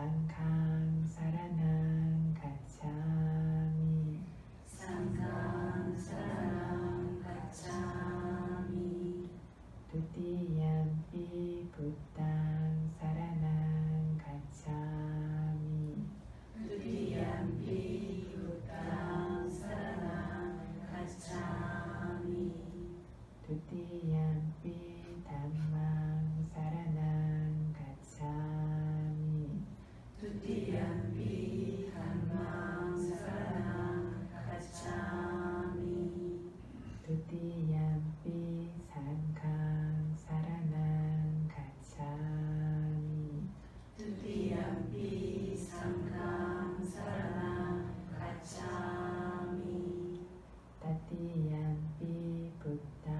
상강 사라낭 가차미 상강 사라낭 가차미 두띠얌피 부땅 사라낭 가차미 두띠얌피 부땅 사라낭 가차미 두띠얌피 담망 사라낭 가차미 두띠얌피 담망 사라낭 가차미 두띠얌피 상강 사라낭 가차미 두띠얌피 상강 사라낭 가차미 따띠얌피 부땅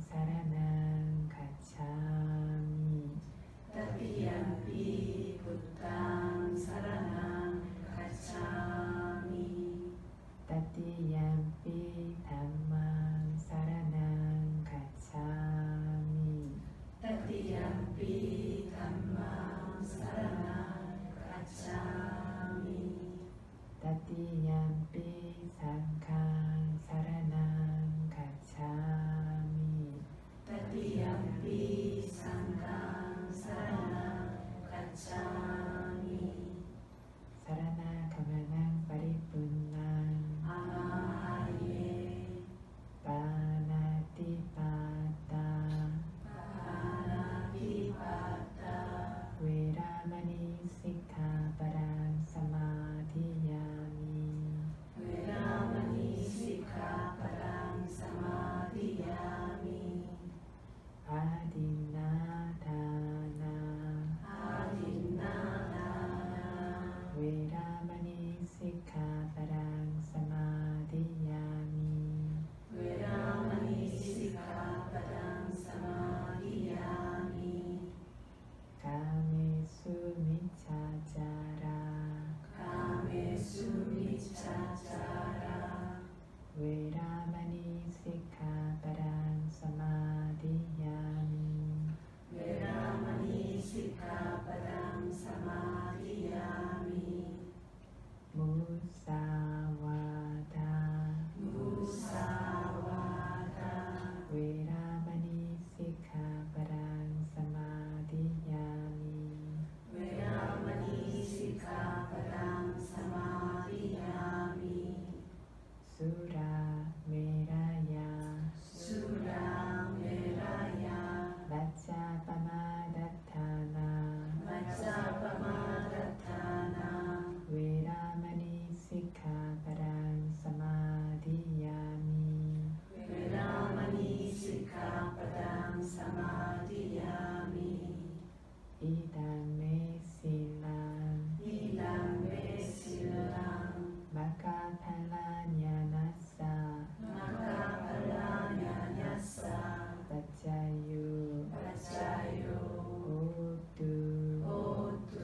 사라낭 가차미 따띠얌피 부땅 사라낭 가차미 따띠얌피 담망 사라낭 가차미 따띠얌피 담망 사라낭 가차미 따띠얌피 상강 사라낭 가차미 따띠얌피 상강 사라낭 가차미 사라나 가마낭 파리뿐낭 아마하예 바나티파타 바나티파타 웨라마니 시카바랑 사마디야미 웨라마니 시카파랑 사마디야미 아딘나다나 아딘나다나 웨라마니 시카바랑 사마디야미 웨라마니 시카파랑 사마디야미 가메수 미차자라 가메수 미차자라 웨라마니 시카바랑 사마디야미 웨라마니 시카파랑 사마디야미 무사와다 무사와다 웨라마니 시카바랑 사마디야미 웨라마니 시카파랑 사마디야미 수라 메라야 수라 메라야 마차바마다타나 마차바마다타나 웨라마니 시카바랑 사마디야미 웨라마니 시카파랑 사마디야미 이담메 실랑 이담메 실랑 마카팔라냐나사 마카팔라냐냐사 바짜유 바짜요 오두 오두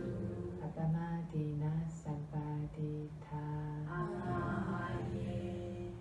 아바마디나 삼바디타 아마하예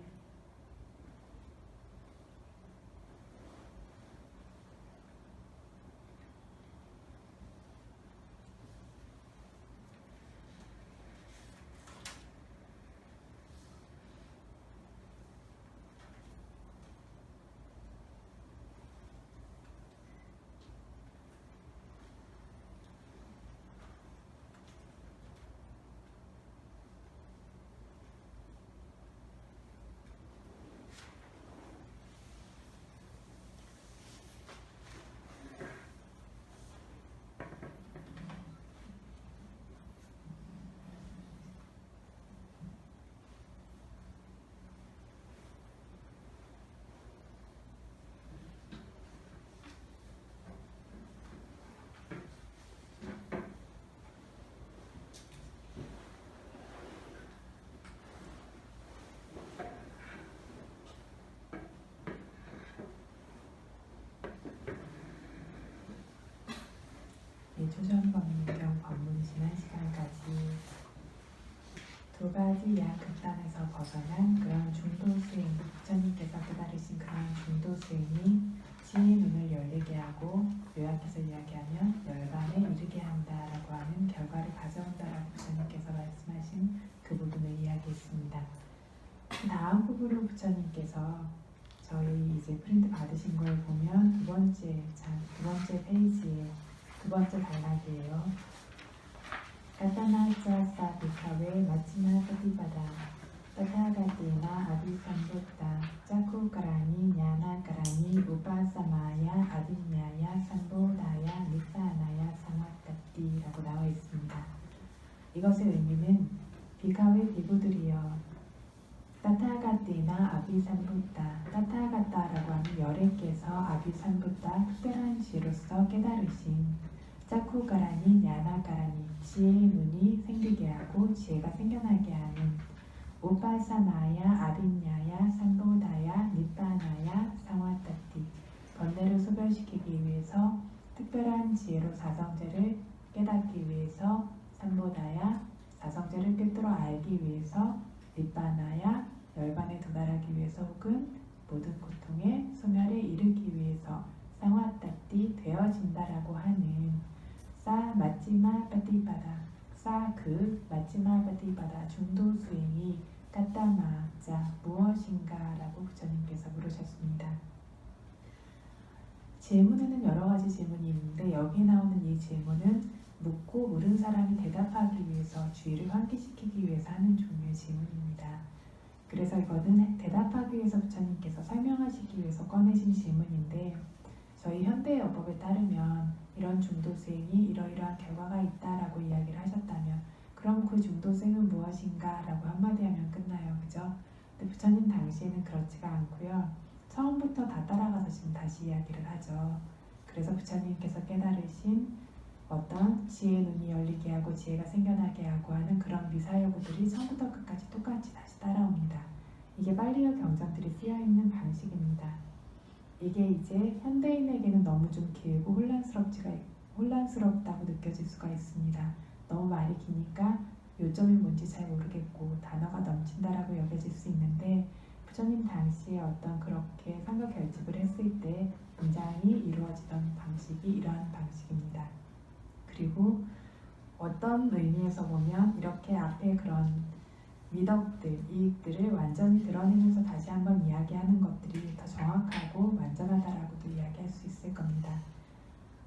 초전법령 법문 지난 시간까지 두 가지 약 극단에서 벗어난 그런 중도 스윙, 부처님께서 깨달으신 그런 중도 스윙이 지혜의 눈을 열리게 하고 요약해서 이야기하면 열반에 이르게 한다라고 하는 결과를 가져온다 부처님께서 말씀하신 그 부분을 이야기했습니다. 다음 부분으로 부처님께서 저희 이제 프린트 받으신 걸 보면 두 번째 페이지에 두 번째 단락이에요. 가타나짜사 비카웨 마치마 파티바다 타타가티나 아비삼부타 짜쿠가라니 냐나가라니 우파사마야 아비냐야 삼보다야 니사나야 상와따띠라고 나와 있습니다. 이것의 의미는 비카웨 비구들이여 타타가티나 아비삼부타 타타가타라고 하는 열애께서 아비삼부타 특별한 지로서 깨달으신 짜쿠가라니 냐나가라니 지혜의 눈이 생기게 하고 지혜가 생겨나게 하는 우파사마야 아비냐야 삼보다야 니빠나야 상와따띠 번뇌를 소멸시키기 위해서 특별한 지혜로 사성제를 깨닫기 위해서 삼보다야 사성제를 꿰뚫어 알기 위해서 니빠나야 열반에 도달하기 위해서 혹은 모든 고통의 소멸에 이르기 위해서 상와따띠 되어진다라고 하는 사 마찌마 빠띠바다 사 그 마찌마 빠띠바다 중도 수행이 까따마자 무엇인가 라고 부처님께서 물으셨습니다. 질문에는 여러 가지 질문이 있는데 여기에 나오는 이 질문은 묻고 물은 사람이 대답하기 위해서 주의를 환기시키기 위해서 하는 종류의 질문입니다. 그래서 이거는 대답하기 위해서 부처님께서 설명하시기 위해서 꺼내신 질문인데 저희 현대의 어법에 따르면 이런 중도수행이 이러이러한 결과가 있다라고 이야기를 하셨다면 그럼 그 중도수행은 무엇인가 라고 한마디 하면 끝나요. 그죠? 근데 부처님 당시에는 그렇지가 않고요. 처음부터 다 따라가서 지금 다시 이야기를 하죠. 그래서 부처님께서 깨달으신 어떤 지혜의 눈이 열리게 하고 지혜가 생겨나게 하고 하는 그런 미사여구들이 처음부터 끝까지 똑같이 다시 따라옵니다. 이게 빨리어 경전들이 쓰여있는 방식입니다. 이게 이제 현대인에게는 너무 좀 길고 혼란스럽다고 느껴질 수가 있습니다. 너무 말이 기니까 요점이 뭔지 잘 모르겠고 단어가 넘친다라고 여겨질 수 있는데 부처님 당시에 어떤 그렇게 상가 결집을 했을 때 굉장히 이루어지던 방식이 이러한 방식입니다. 그리고 어떤 의미에서 보면 이렇게 앞에 그런 미덕들, 이익들을 완전히 드러내면서 다시 한번 이야기하는 것들이 더 정확하고 완전하다라고도 이야기할 수 있을 겁니다.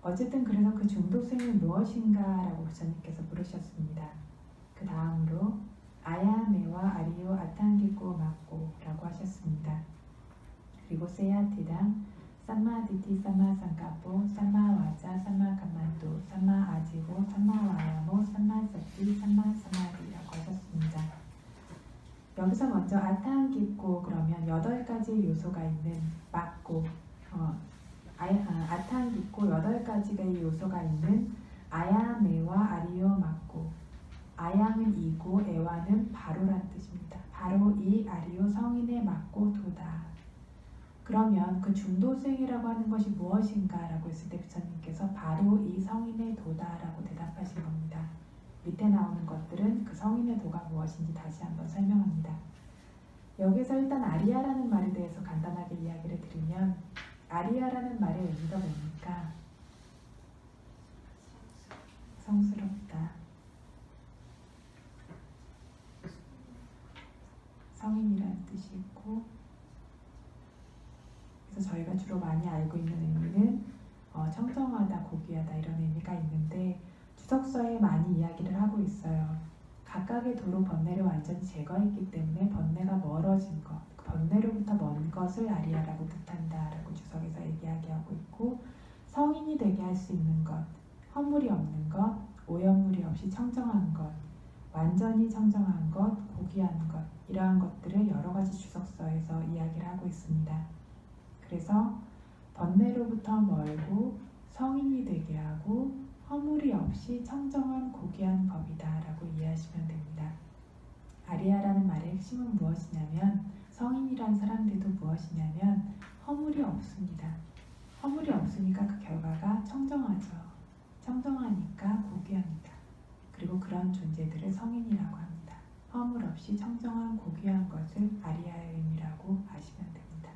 어쨌든 그래서 그 중도수행은 무엇인가 라고 부처님께서 물으셨습니다. 그 다음으로 아야메와 아리오 아탄기고 마고 라고 하셨습니다. 그리고 세야티당 삼마디티 삼마상가포 삼마와자 삼마가만도 삼마아지고 삼마와야모 삼마사티 삼마사마디라고 하셨습니다. 여기서 먼저 아탄기고 그러면 8가지 요소가 있는 막고 아탄기고 8가지의 요소가 있는 아야메와 아리오 막고 아양은 이고 에와는 바로란 뜻입니다. 바로 이 아리오 성인의 막고 도다. 그러면 그 중도수행이라고 하는 것이 무엇인가 라고 했을 때 부처님께서 바로 이 성인의 도다라고 대답하신 겁니다. 밑에 나오는 것들은 그 성인의 도가 무엇인지 다시 한번 설명합니다. 여기서 일단 아리야라는 말에 대해서 간단하게 이야기를 드리면 아리야라는 말의 의미가 뭡니까? 성스럽다. 성인이라는 뜻이 있고 그래서 저희가 주로 많이 알고 있는 의미는 청정하다, 고귀하다 이런 의미가 있는데 주석서에 많이 이야기를 하고 있어요. 각각의 도로 번뇌를 완전히 제거했기 때문에 번뇌가 멀어진 것, 그 번뇌로부터 먼 것을 아리야라고 뜻한다라고 주석에서 이야기하고 있고 성인이 되게 할 수 있는 것, 허물이 없는 것, 오염물이 없이 청정한 것, 완전히 청정한 것, 고귀한 것 이러한 것들을 여러 가지 주석서에서 이야기를 하고 있습니다. 그래서 번뇌로부터 멀고 성인이 되게 하고 허물이 없이 청정한 고귀한 법이다 라고 이해하시면 됩니다. 아리야라는 말의 핵심은 무엇이냐면 성인이란 사람들도 무엇이냐면 허물이 없습니다. 허물이 없으니까 그 결과가 청정하죠. 청정하니까 고귀합니다. 그리고 그런 존재들을 성인이라고 합니다. 허물 없이 청정한 고귀한 것을 아리야의 의미라고 아시면 됩니다.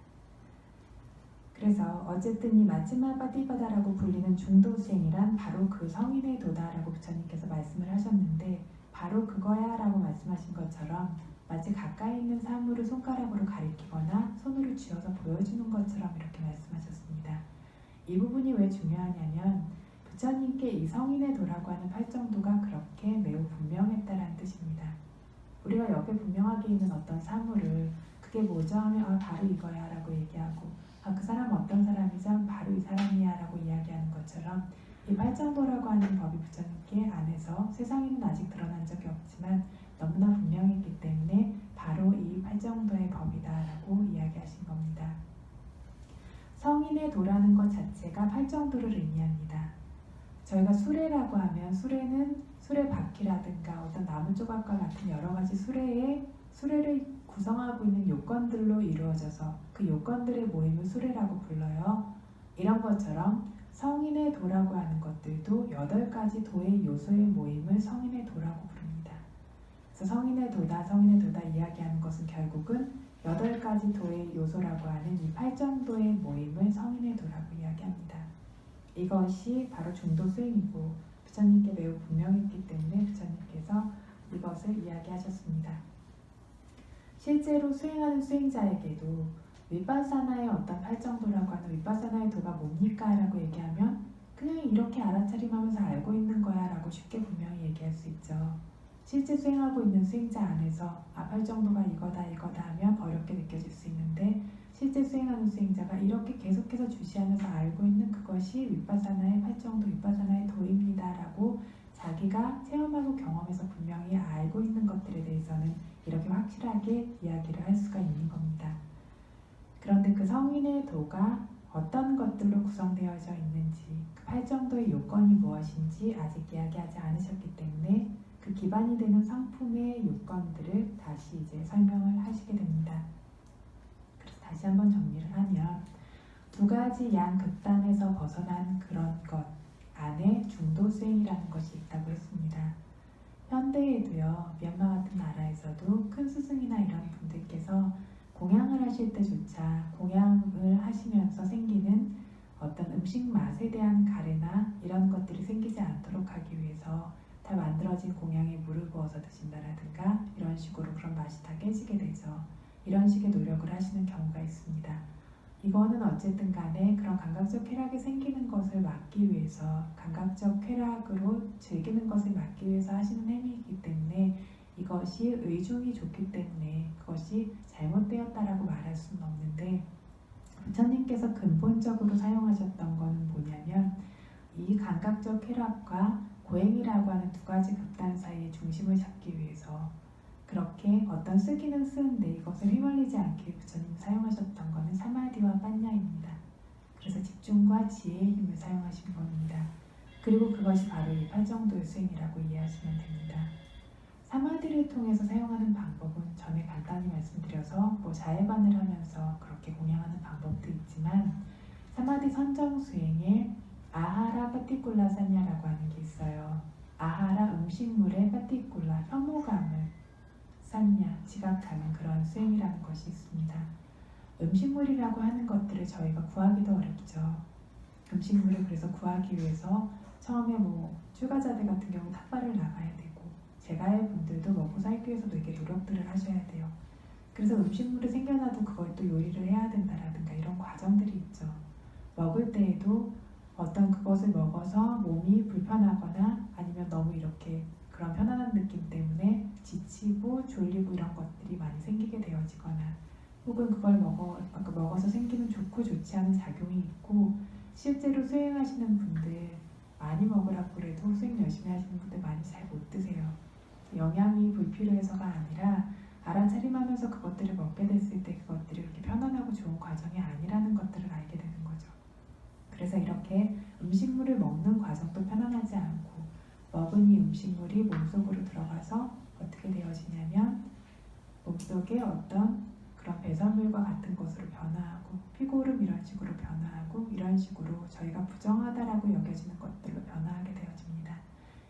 그래서 어쨌든 이 마지막 빠띠바다라고 불리는 중도수행이란 바로 그 성인의 도다라고 부처님께서 말씀을 하셨는데 바로 그거야 라고 말씀하신 것처럼 마치 가까이 있는 사물을 손가락으로 가리키거나 손으로 쥐어서 보여주는 것처럼 이렇게 말씀하셨습니다. 이 부분이 왜 중요하냐면 부처님께 이 성인의 도라고 하는 팔정도가 그렇게 매우 분명했다라는 뜻입니다. 우리가 옆에 분명하게 있는 어떤 사물을 그게 뭐죠 하면 바로 이거야 라고 얘기하고 그 사람 어떤 사람이죠? 바로 이 사람이야 라고 이야기하는 것처럼 이 팔정도라고 하는 법이 부처님께 안에서 세상에는 아직 드러난 적이 없지만 너무나 분명했기 때문에 바로 이 팔정도의 법이다 라고 이야기하신 겁니다. 성인의 도라는 것 자체가 팔정도를 의미합니다. 저희가 수레라고 하면 수레는 수레바퀴라든가 어떤 나무 조각과 같은 여러 가지 수레를 구성하고 있는 요건들로 이루어져서 그 요건들의 모임을 수레라고 불러요. 이런 것처럼 성인의 도라고 하는 것들도 8가지 도의 요소의 모임을 성인의 도라고 부릅니다. 그래서 성인의 도다 이야기하는 것은 결국은 8가지 도의 요소라고 하는 이 8정도의 모임을 성인의 도라고 이야기합니다. 이것이 바로 중도 수행이고 부처님께 매우 분명했기 때문에 부처님께서 이것을 이야기하셨습니다. 실제로 수행하는 수행자에게도 위파사나의 어떤 팔정도라고 하는 위파사나의 도가 뭡니까? 라고 얘기하면 그냥 이렇게 알아차림하면서 알고 있는 거야 라고 쉽게 분명히 얘기할 수 있죠. 실제 수행하고 있는 수행자 안에서 팔정도가 이거다 하면 어렵게 느껴질 수 있는데 실제 수행하는 수행자가 이렇게 계속해서 주시하면서 알고 있는 그것이 위파사나의 팔정도, 위파사나의 도입니다 라고 자기가 체험하고 경험해서 분명히 알고 있는 것들에 대해서는 이렇게 확실하게 이야기를 할 수가 있는 겁니다. 그런데 그 성인의 도가 어떤 것들로 구성되어져 있는지, 그 팔정도의 요건이 무엇인지 아직 이야기하지 않으셨기 때문에 그 기반이 되는 성품의 요건들을 다시 이제 설명을 하시게 됩니다. 그래서 다시 한번 정리를 하면 2가지 양 극단에서 벗어난 그런 것 안에 중도 수행이라는 것이 있다고 했습니다. 현대에도요, 미얀마 같은 나라에서도 큰 스승이나 이런 분들께서 공양을 하실 때조차 공양을 하시면서 생기는 어떤 음식 맛에 대한 가래나 이런 것들이 생기지 않도록 하기 위해서 다 만들어진 공양에 물을 부어서 드신다라든가 이런 식으로 그런 맛이 다 깨지게 되죠. 이런 식의 노력을 하시는 경우가 있습니다. 이거는 어쨌든 간에 그런 감각적 쾌락이 생기는 것을 막기 위해서 감각적 쾌락으로 즐기는 것을 막기 위해서 하시는 행위이기 때문에 이것이 의중이 좋기 때문에 그것이 잘못되었다라고 말할 수는 없는데 부처님께서 근본적으로 사용하셨던 것은 뭐냐면 이 감각적 쾌락과 고행이라고 하는 2가지 극단 사이의 중심을 잡기 위해서 그렇게 어떤 쓰기는 쓰는데 이것을 휘말리지 않게 부처님이 사용하셨던 것은 사마디와 빠냐입니다. 그래서 집중과 지혜의 힘을 사용하신 겁니다. 그리고 그것이 바로 이 8정도의 수행이라고 이해하시면 됩니다. 사마디를 통해서 사용하는 방법은 전에 간단히 말씀드려서 자해반을 하면서 그렇게 공양하는 방법도 있지만 사마디 선정 수행에 아하라 파티쿨라 사냐라고 하는 게 있어요. 아하라 음식물의 파티쿨라 혐오감을 사냐 지각하는 그런 수행이라는 것이 있습니다. 음식물이라고 하는 것들을 저희가 구하기도 어렵죠. 음식물을 그래서 구하기 위해서 처음에 출가자들 같은 경우 탑발을 나가야 되고 제가의 분들도 먹고 살기 위해서 되게 노력들을 하셔야 돼요. 그래서 음식물이 생겨나도 그걸 또 요리를 해야 된다라든가 이런 과정들이 있죠. 먹을 때에도 어떤 그것을 먹어서 몸이 불편하거나 아니면 너무 이렇게 그런 편안한 느낌 때문에 지치고 졸리고 이런 것들이 많이 생기게 되어지거나 혹은 그걸 먹어서 생기는 좋고 좋지 않은 작용이 있고 실제로 수행하시는 분들 많이 먹으라고 그래도 수행 열심히 하시는 분들 많이 잘 못 드세요. 영양이 불필요해서가 아니라 알아차림하면서 그것들을 먹게 됐을 때 그것들이 그렇게 편안하고 좋은 과정이 아니라는 것들을 알게 되는 거죠. 그래서 이렇게 음식물을 먹는 과정도 편안하지 않고 먹은 이 음식물이 몸속으로 들어가서 어떻게 되어지냐면 몸속에 어떤 그런 배설물과 같은 것으로 변화하고 피고름 이런 식으로 변화하고 이런 식으로 저희가 부정하다라고 여겨지는 것들로 변화하게 되어집니다.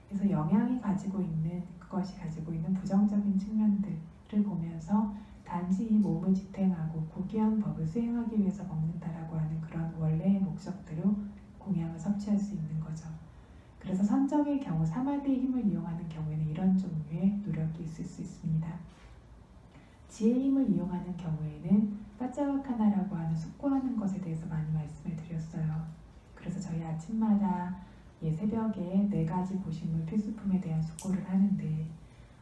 그래서 영양이 가지고 있는 그것이 가지고 있는 부정적인 측면들을 보면서 단지 이 몸을 지탱하고 고귀한 법을 수행하기 위해서 먹는다라고 하는 그런 원래의 목적대로 공양을 섭취할 수 있는 거죠. 그래서 선정의 경우 사마디의 힘을 이용하는 경우에는 이런 종류의 노력이 있을 수 있습니다. 지혜의 힘을 이용하는 경우에는 빠짜와카나라고 하는 숙고하는 것에 대해서 많이 말씀을 드렸어요. 그래서 저희 아침마다 새벽에 4가지 보식물 필수품에 대한 숙고를 하는데,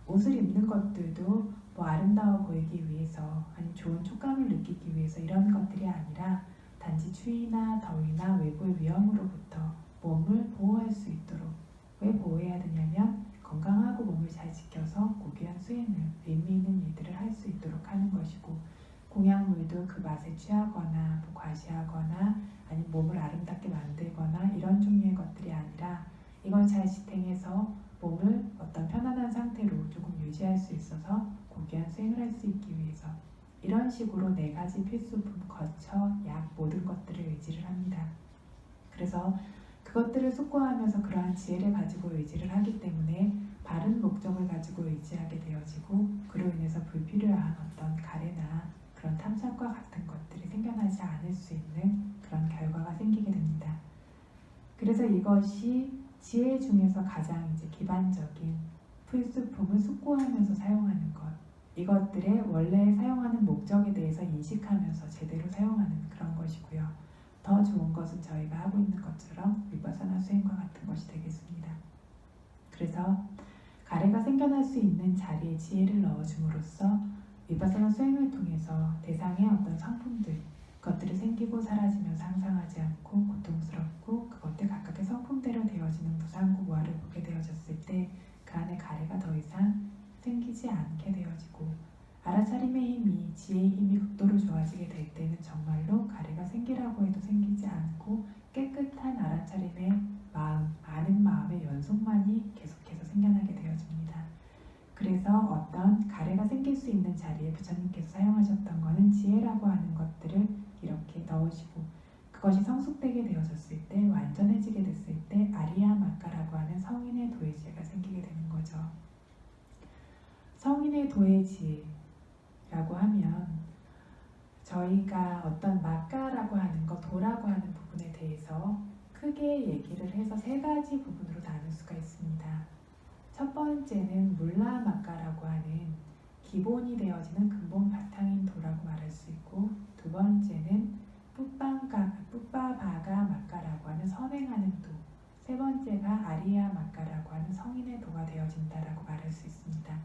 옷을 입는 것들도 뭐 아름다워 보이기 위해서 아니 좋은 촉감을 느끼기 위해서 이런 것들이 아니라 단지 추위나 더위나 외부의 위험으로부터 몸을 보호할 수 있도록, 왜 보호해야 되냐면 건강하고 몸을 잘 지켜서 고귀한 수행을, 의미 있는 일들을 할 수 있도록 하는 것이고, 공약물도 그 맛에 취하거나 뭐 과시하거나 아니 몸을 아름답게 만들거나 이런 종류의 것들이 아니라 이걸 잘 지탱해서 몸을 어떤 편안한 상태로 조금 유지할 수 있어서 고귀한 수행을 할 수 있기 위해서, 이런 식으로 4가지 필수품, 거처, 약 모든 것들을 의지를 합니다. 그래서 그것들을 숙고하면서 그러한 지혜를 가지고 의지를 하기 때문에 바른 목적을 가지고 의지하게 되어지고, 그로 인해서 불필요한 어떤 가래나 그런 탐색과 같은 것들이 생겨나지 않을 수 있는 그런 결과가 생기게 됩니다. 그래서 이것이 지혜 중에서 가장 기반적인 필수품을 숙고하면서 사용하는 것, 이것들의 원래 사용하는 목적에 대해서 인식하면서 제대로 사용하는 그런 것이고요. 더 좋은 것은 저희가 하고 있는 것처럼 위파사나 수행과 같은 것이 되겠습니다. 그래서 가래가 생겨날 수 있는 자리에 지혜를 넣어줌으로써 위파사나 수행을 통해서 대상의 어떤 성품들, 그것들이 생기고 사라지면서 항상하지 않고 고통스럽고 그것들 각각의 성품대로 되어지는 무상고무화를 보게 되어졌을 때 그 안에 가래가 더 이상 생기지 않게 되어지고, 알아차림의 힘이, 지혜의 힘이 극도로 좋아지게 될 때는 정말로 가래가 생기라고 해도 생기지 않고 깨끗한 알아차림의 마음, 아는 마음의 연속만이 계속해서 생겨나게 되어집니다. 그래서 어떤 가래가 생길 수 있는 자리에 부처님께서 사용하셨던 것은 지혜라고 하는 것들을 이렇게 넣으시고, 그것이 성숙되게 되어졌을 때, 완전해지게 됐을 때 아리야 마카라고 하는 성인의 도의 지혜가 생기게 되는 거죠. 성인의 도의 지혜라고 하면 저희가 어떤 마카라고 하는 것, 도라고 하는 부분에 대해서 크게 얘기를 해서 3가지 부분으로 나눌 수가 있습니다. 첫 번째는 물라 마카라고 하는 기본이 되어지는 근본 바탕인 도라고 말할 수 있고, 두 번째는 뿌빠바가 마카라고 하는 선행하는 도, 세 번째가 아리야 마카라고 하는 성인의 도가 되어진다라고 말할 수 있습니다.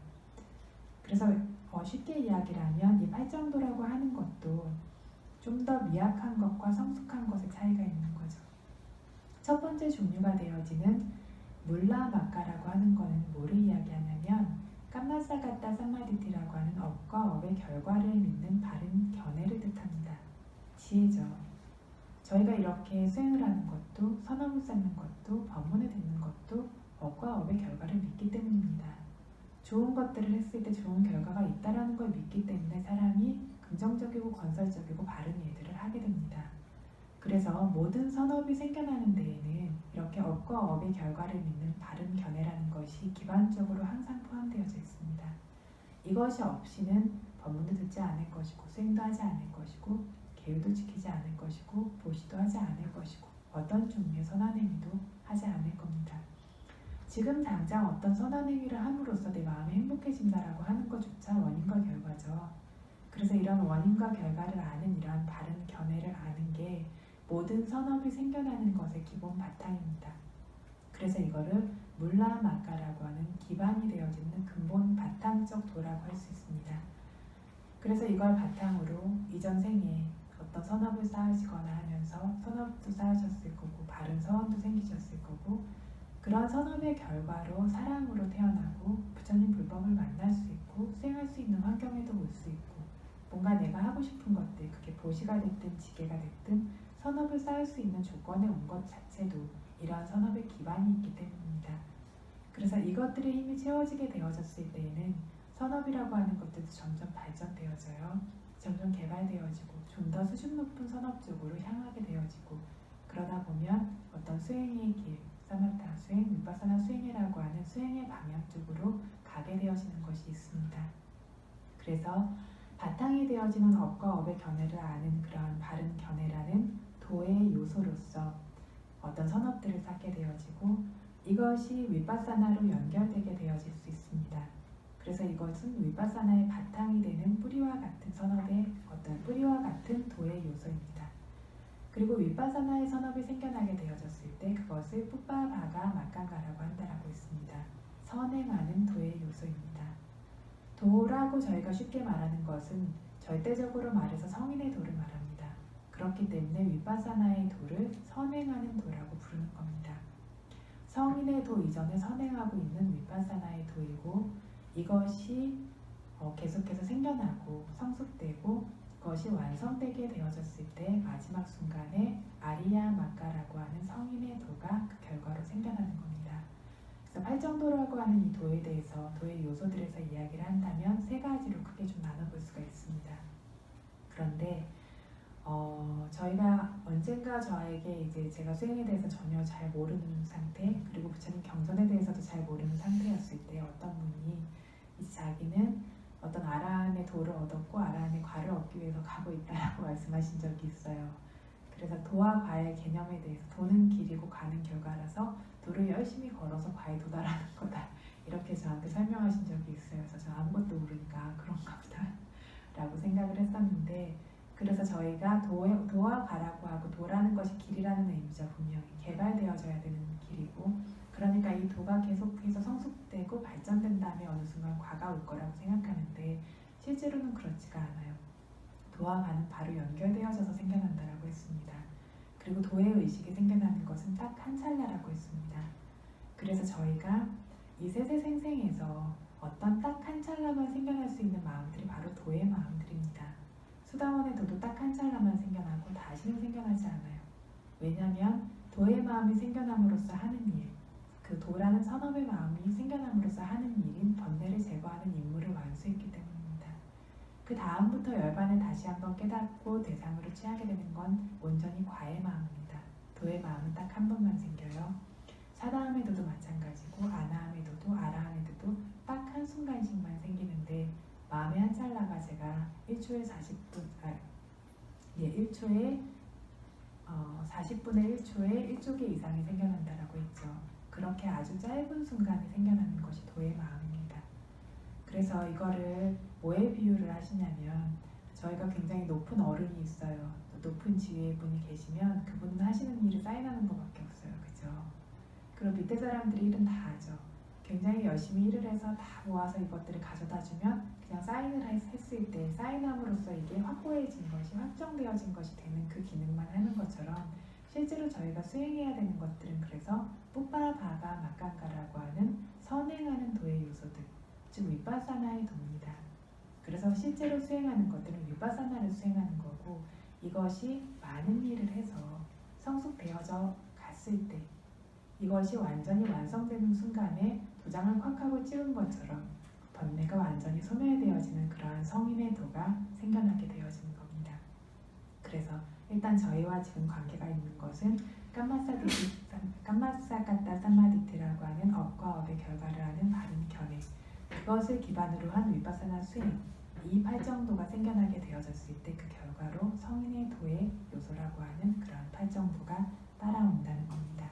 그래서 쉽게 이야기를 하면 이 팔정도라고 하는 것도 좀 더 미약한 것과 성숙한 것의 차이가 있는 거죠. 첫 번째 종류가 되어지는 물라 마카라고 하는 것은 뭐를 이야기하냐면 깜마사가타 사마디티라고 하는 업과 업의 결과를 믿는 바른 견해를 뜻합니다. 지혜죠. 저희가 이렇게 수행을 하는 것도, 선업을 쌓는 것도, 법문을 듣는 것도 업과 업의 결과를 믿기 때문입니다. 좋은 것들을 했을 때 좋은 결과가 있다라는 걸 믿기 때문에 사람이 긍정적이고 건설적이고 바른 일들을 하게 됩니다. 그래서 모든 선업이 생겨나는 데에는 이렇게 업과 업의 결과를 믿는 바른 견해라는 것이 기반적으로 항상 포함되어져 있습니다. 이것이 없이는 법문도 듣지 않을 것이고, 수행도 하지 않을 것이고, 계율도 지키지 않을 것이고, 보시도 하지 않을 것이고, 어떤 종류의 선한 행위도 하지 않을 겁니다. 지금 당장 어떤 선한 행위를 함으로써 내 마음이 행복해진다라고 하는 것조차 원인과 결과죠. 그래서 이런 원인과 결과를 아는 이러한 바른 견해를 아는 게 모든 선업이 생겨나는 것의 기본 바탕입니다. 그래서 이거를 물라 마카라고 하는 기반이 되어지는 근본 바탕적 도라고 할 수 있습니다. 그래서 이걸 바탕으로 이전 생에 어떤 선업을 쌓으시거나 하면서 선업도 쌓으셨을 거고, 바른 서원도 생기셨을 거고, 그런 선업의 결과로 사랑으로 태어나고 부처님 불법을 만날 수 있고 수행할 수 있는 환경에도 올 수 있고, 뭔가 내가 하고 싶은 것들, 그게 보시가 됐든 지게가 됐든 선업을 쌓을 수 있는 조건에 온 것 자체도 이러한 선업의 기반이 있기 때문입니다. 그래서 이것들의 힘이 채워지게 되어졌을 때에는 선업이라고 하는 것들도 점점 발전되어져요. 점점 개발되어지고 좀 더 수준 높은 선업 쪽으로 향하게 되어지고, 그러다 보면 어떤 수행의 길, 사마타 수행, 위파사나 수행이라고 하는 수행의 방향 쪽으로 가게 되어지는 것이 있습니다. 그래서 바탕이 되어지는 업과 업의 견해를 아는 그러한 바른 견해라는 도의 요소로서 어떤 선업들을 쌓게 되어지고, 이것이 위파사나로 연결되게 되어질 수 있습니다. 그래서 이것은 위파사나의 바탕이 되는 뿌리와 같은 선업의 어떤 뿌리와 같은 도의 요소입니다. 그리고 위파사나의 선업이 생겨나게 되어졌을 때 그것을 뿌빠바가 막강가라고 한다라고 했습니다. 선행하는 도의 요소입니다. 도라고 저희가 쉽게 말하는 것은 절대적으로 말해서 성인의 도를 말합니다. 그렇기 때문에 위파사나의 도를 선행하는 도라고 부르는 겁니다. 성인의 도 이전에 선행하고 있는 위파사나의 도이고 이것이 계속해서 생겨나고 성숙되고 그것이 완성되게 되어졌을 때 마지막 순간에 아리야 마카라고 하는 성인의 도가 그 결과로 생겨나는 겁니다. 그래서 팔정도라고 하는 이 도에 대해서 도의 요소들에서 이야기를 한다면 세 가지로 크게 좀 나눠볼 수가 있습니다. 그런데 저희가 언젠가 저에게 이제 제가 수행에 대해서 전혀 잘 모르는 상태 그리고 부처님 경전에 대해서도 잘 모르는 상태였을 때 어떤 분이 이제 자기는 어떤 아라한의 도를 얻었고 아라한의 과를 얻기 위해서 가고 있다라고 말씀하신 적이 있어요. 그래서 도와 과의 개념에 대해서 도는 길이고 가는 결과라서 도를 열심히 걸어서 과에 도달하는 거다 이렇게 저한테 설명하신 적이 있어요. 그래서 저 아무것도 모르니까 그런가 보다 라고 생각을 했었는데 그래서 저희가 도와 과라고 하고 도라는 것이 길이라는 의미죠. 분명히 개발되어져야 되는 길이고 그러니까 이 도가 계속해서 성숙되고 발전된 다음에 어느 순간 과가 올 거라고 생각하는데 실제로는 그렇지가 않아요. 도와 과는 바로 연결되어져서 생겨난다라고 했습니다. 그리고 도의 의식이 생겨나는 것은 딱 한 찰나라고 했습니다. 그래서 저희가 이 세세생생에서 어떤 딱 한 찰나만 생겨날 수 있는 마음들이 바로 도의 마음들입니다. 수다원의 도도 딱 한 찰나만 생겨나고 다시는 생겨나지 않아요. 왜냐하면 도의 마음이 생겨남으로써 하는 일, 그 도라는 선업의 마음이 생겨남으로써 하는 일인 번뇌를 제거하는 임무를 완수했기 때문입니다. 그 다음부터 열반을 다시 한번 깨닫고 대상으로 취하게 되는 건 온전히 과의 마음입니다. 도의 마음은 딱 한 번만 생겨요. 사다함의 도도 마찬가지고 아나함의 도도 아라함의 도도 딱 한순간씩만 생기는데 마음의 한 찰나가 제가 1초에 40분의 1초에 1조 개 이상이 생겨난다라고 했죠. 그렇게 아주 짧은 순간에 생겨나는 것이 도의 마음입니다. 그래서 이거를 뭐에 비유를 하시냐면 저희가 굉장히 높은 어른이 있어요. 높은 지위의 분이 계시면 그분은 하시는 일을 사인하는 것밖에 없어요. 그죠? 그리고 밑에 사람들이 일은 다 하죠. 굉장히 열심히 일을 해서 다 모아서 이것들을 가져다 주면 그냥 사인을 했을 때 사인함으로써 이게 확고해진 것이 확정되어진 것이 되는 그 기능만 하는 것처럼 실제로 저희가 수행해야 되는 것들은 그래서 뿌빠바가 막강가라고 하는 선행하는 도의 요소들 즉 위파사나의 도입니다. 그래서 실제로 수행하는 것들은 위파사나를 수행하는 거고 이것이 많은 일을 해서 성숙되어져 갔을 때 이것이 완전히 완성되는 순간에 도장을 콱 하고 찍은 것처럼 번뇌가 완전히 소멸되어지는 그러한 성인의 도가 생겨나게 되어지는 겁니다. 그래서 일단 저희와 지금 관계가 있는 것은 깜마사카타 삼마디트라고 하는 업과 업의 결과를 하는 바른 견해 그것을 기반으로 한 위파사나 수행 이 팔정도가 생겨나게 되어졌을 때 그 결과로 성인의 도의 요소라고 하는 그런 팔정도가 따라온다는 겁니다.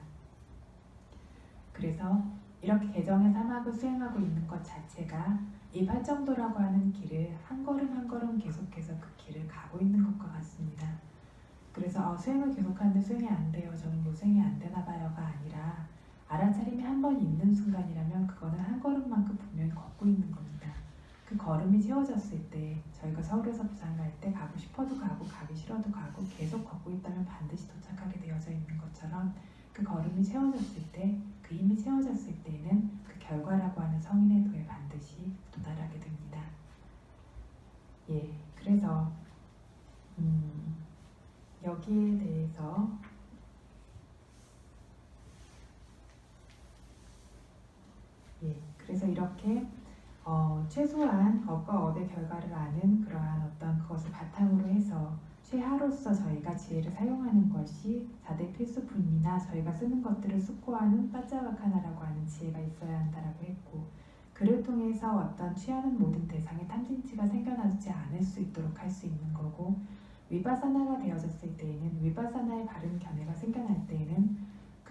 그래서 이렇게 개정의 사막을 수행하고 있는 것 자체가 이 팔정도라고 하는 길을 한 걸음 한 걸음 계속해서 그 길을 가고 있는 것과 같습니다. 그래서 수행을 계속하는데 수행이 안 돼요. 저는 뭐 수행이 안 되나 봐요가 아니라 알아차림이 한 번 있는 순간이라면 그거는 한 걸음만큼 분명히 걷고 있는 겁니다. 그 걸음이 채워졌을 때 저희가 서울에서 부산 갈 때 가고 싶어도 가고 가기 싫어도 가고 계속 걷고 있다면 반드시 도착하게 되어져 있는 것처럼 그 걸음이 채워졌을 때 그 힘이 채워졌을 때는 그 결과라고 하는 성인의 도에 반드시 도달하게 됩니다. 예, 그래서 여기에 대해서 그래서 이렇게 최소한 업과 업의 결과를 아는 그러한 어떤 그것을 바탕으로 해서 최하로서 저희가 지혜를 사용하는 것이 4대 필수품이나 저희가 쓰는 것들을 숙고하는 빠짜와카나라고 하는 지혜가 있어야 한다라고 했고 그를 통해서 어떤 취하는 모든 대상의 탐진치가 생겨나지 않을 수 있도록 할 수 있는 거고 위파사나가 되어졌을 때에는 위파사나의 바른 견해가 생겨날 때에는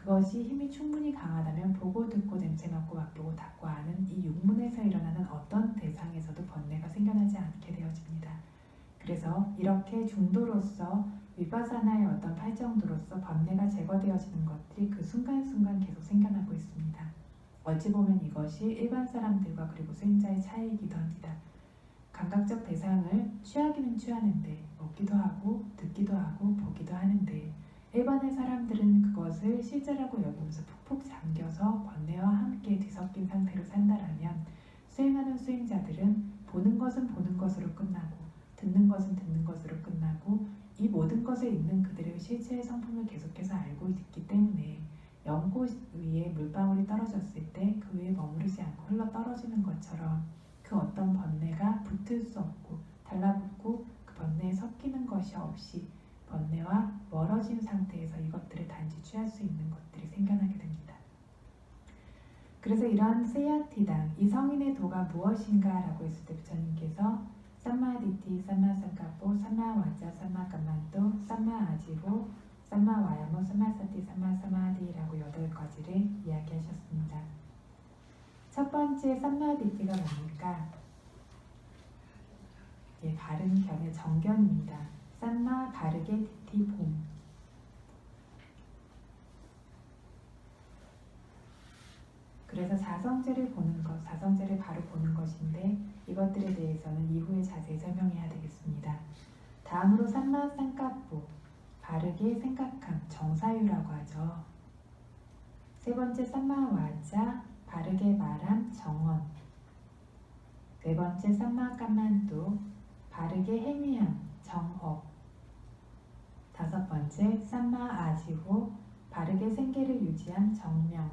그것이 힘이 충분히 강하다면 보고 듣고 냄새 맡고 맛보고 닦고 아는 이 육문에서 일어나는 어떤 대상에서도 번뇌가 생겨나지 않게 되어집니다. 그래서 이렇게 중도로서 위파사나의 어떤 팔정도로서 번뇌가 제거되어지는 것들이 그 순간순간 계속 생겨나고 있습니다. 어찌 보면 이것이 일반 사람들과 그리고 수행자의 차이이기도 합니다. 감각적 대상을 취하기는 취하는데 먹기도 하고 듣기도 하고 보기도 하는데 일반의 사람들은 그것을 실제라고 여기면서 푹푹 잠겨서 번뇌와 함께 뒤섞인 상태로 산다라면 수행하는 수행자들은 보는 것은 보는 것으로 끝나고 듣는 것은 듣는 것으로 끝나고 이 모든 것에 있는 그들의 실체의 성품을 계속해서 알고 있기 때문에 연꽃 위에 물방울이 떨어졌을 때 그 위에 머무르지 않고 흘러 떨어지는 것처럼 그 어떤 번뇌가 붙을 수 없고 달라붙고 그 번뇌에 섞이는 것이 없이 번뇌와 멀어진 상태에서 이것들을 단지 취할 수 있는 것들이 생겨나게 됩니다. 그래서 이러한 세야티당, 이 성인의 도가 무엇인가 라고 했을 때 부처님께서 삼마디티, 삼마상카포, 삼마와자, 삼마감만도, 삼마아지호, 삼마와야모, 삼마사티, 삼마사마디라고 8가지를 이야기하셨습니다. 첫 번째 삼마디티가 뭡니까? 바른 견의 정견입니다. 삼마 바르게 디티 봄. 그래서 사성제를 보는 것, 사성제를 바로 보는 것인데 이것들에 대해서는 이후에 자세히 설명해야 되겠습니다. 다음으로 삼마 쌍까뽀, 바르게 생각함, 정사유라고 하죠. 세 번째 삼마 와자, 바르게 말함, 정언. 네 번째 삼마 까만또, 바르게 행위함, 정업. 다섯 번째 삼마 아지호, 바르게 생계를 유지한 정명.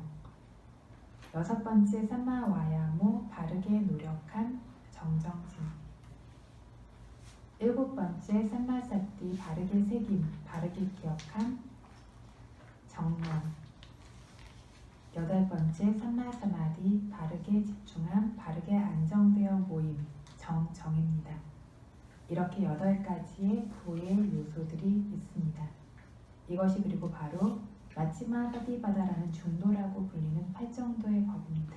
여섯 번째 삼마 와야모, 바르게 노력한 정정진. 일곱 번째 삼마 사띠, 바르게 새김, 바르게 기억한 정명. 여덟 번째 삼마 사마디, 바르게 집중함, 바르게 안정되어 모임, 정정입니다. 이렇게 8가지의 부의 요소들이 있습니다. 이것이 그리고 바로 마치마 사디바다라는 중도라고 불리는 8정도의 법입니다.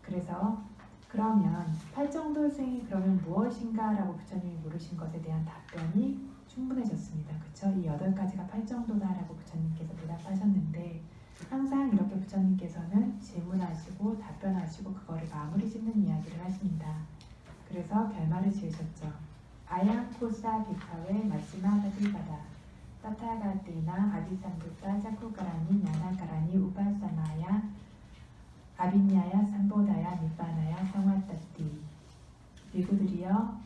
그래서 그러면 8정도 수행이 그러면 무엇인가 라고 부처님이 물으신 것에 대한 답변이 충분해졌습니다. 그쵸? 이 8가지가 8정도다 라고 부처님께서 대답하셨는데 항상 이렇게 부처님께서는 질문하시고 답변하시고 그거를 마무리 짓는 이야기를 하십니다. 그래서 결말을 지으셨죠. 아야코사 비카웨 마치마 사디바다 타타가티나 아비삼부타 자쿠가라니 나나가라니 우파사나야 아비냐야 삼보다야 니빠나야 상와따띠. 비구들이여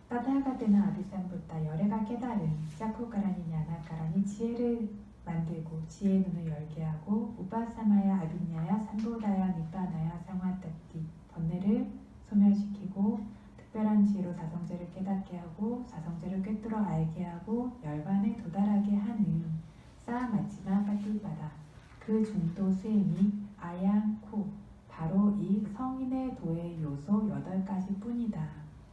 타타가티나 아비삼부타 열애가 깨달은 자쿠가라니 나나가라니 지혜를 만들고 지혜의 눈을 열게 하고 우파사마야 아비냐야 삼보다야 니빠나야 상와따띠. 번뇌를 소멸시키고 특별한 지혜로 사성제를 깨닫게 하고 사성제를 꿰뚫어 알게 하고 열반에 도달하게 하는 싸마치마 빠띠바다. 그 중도 수행이 아양코, 바로 이 성인의 도의 요소 8가지 뿐이다.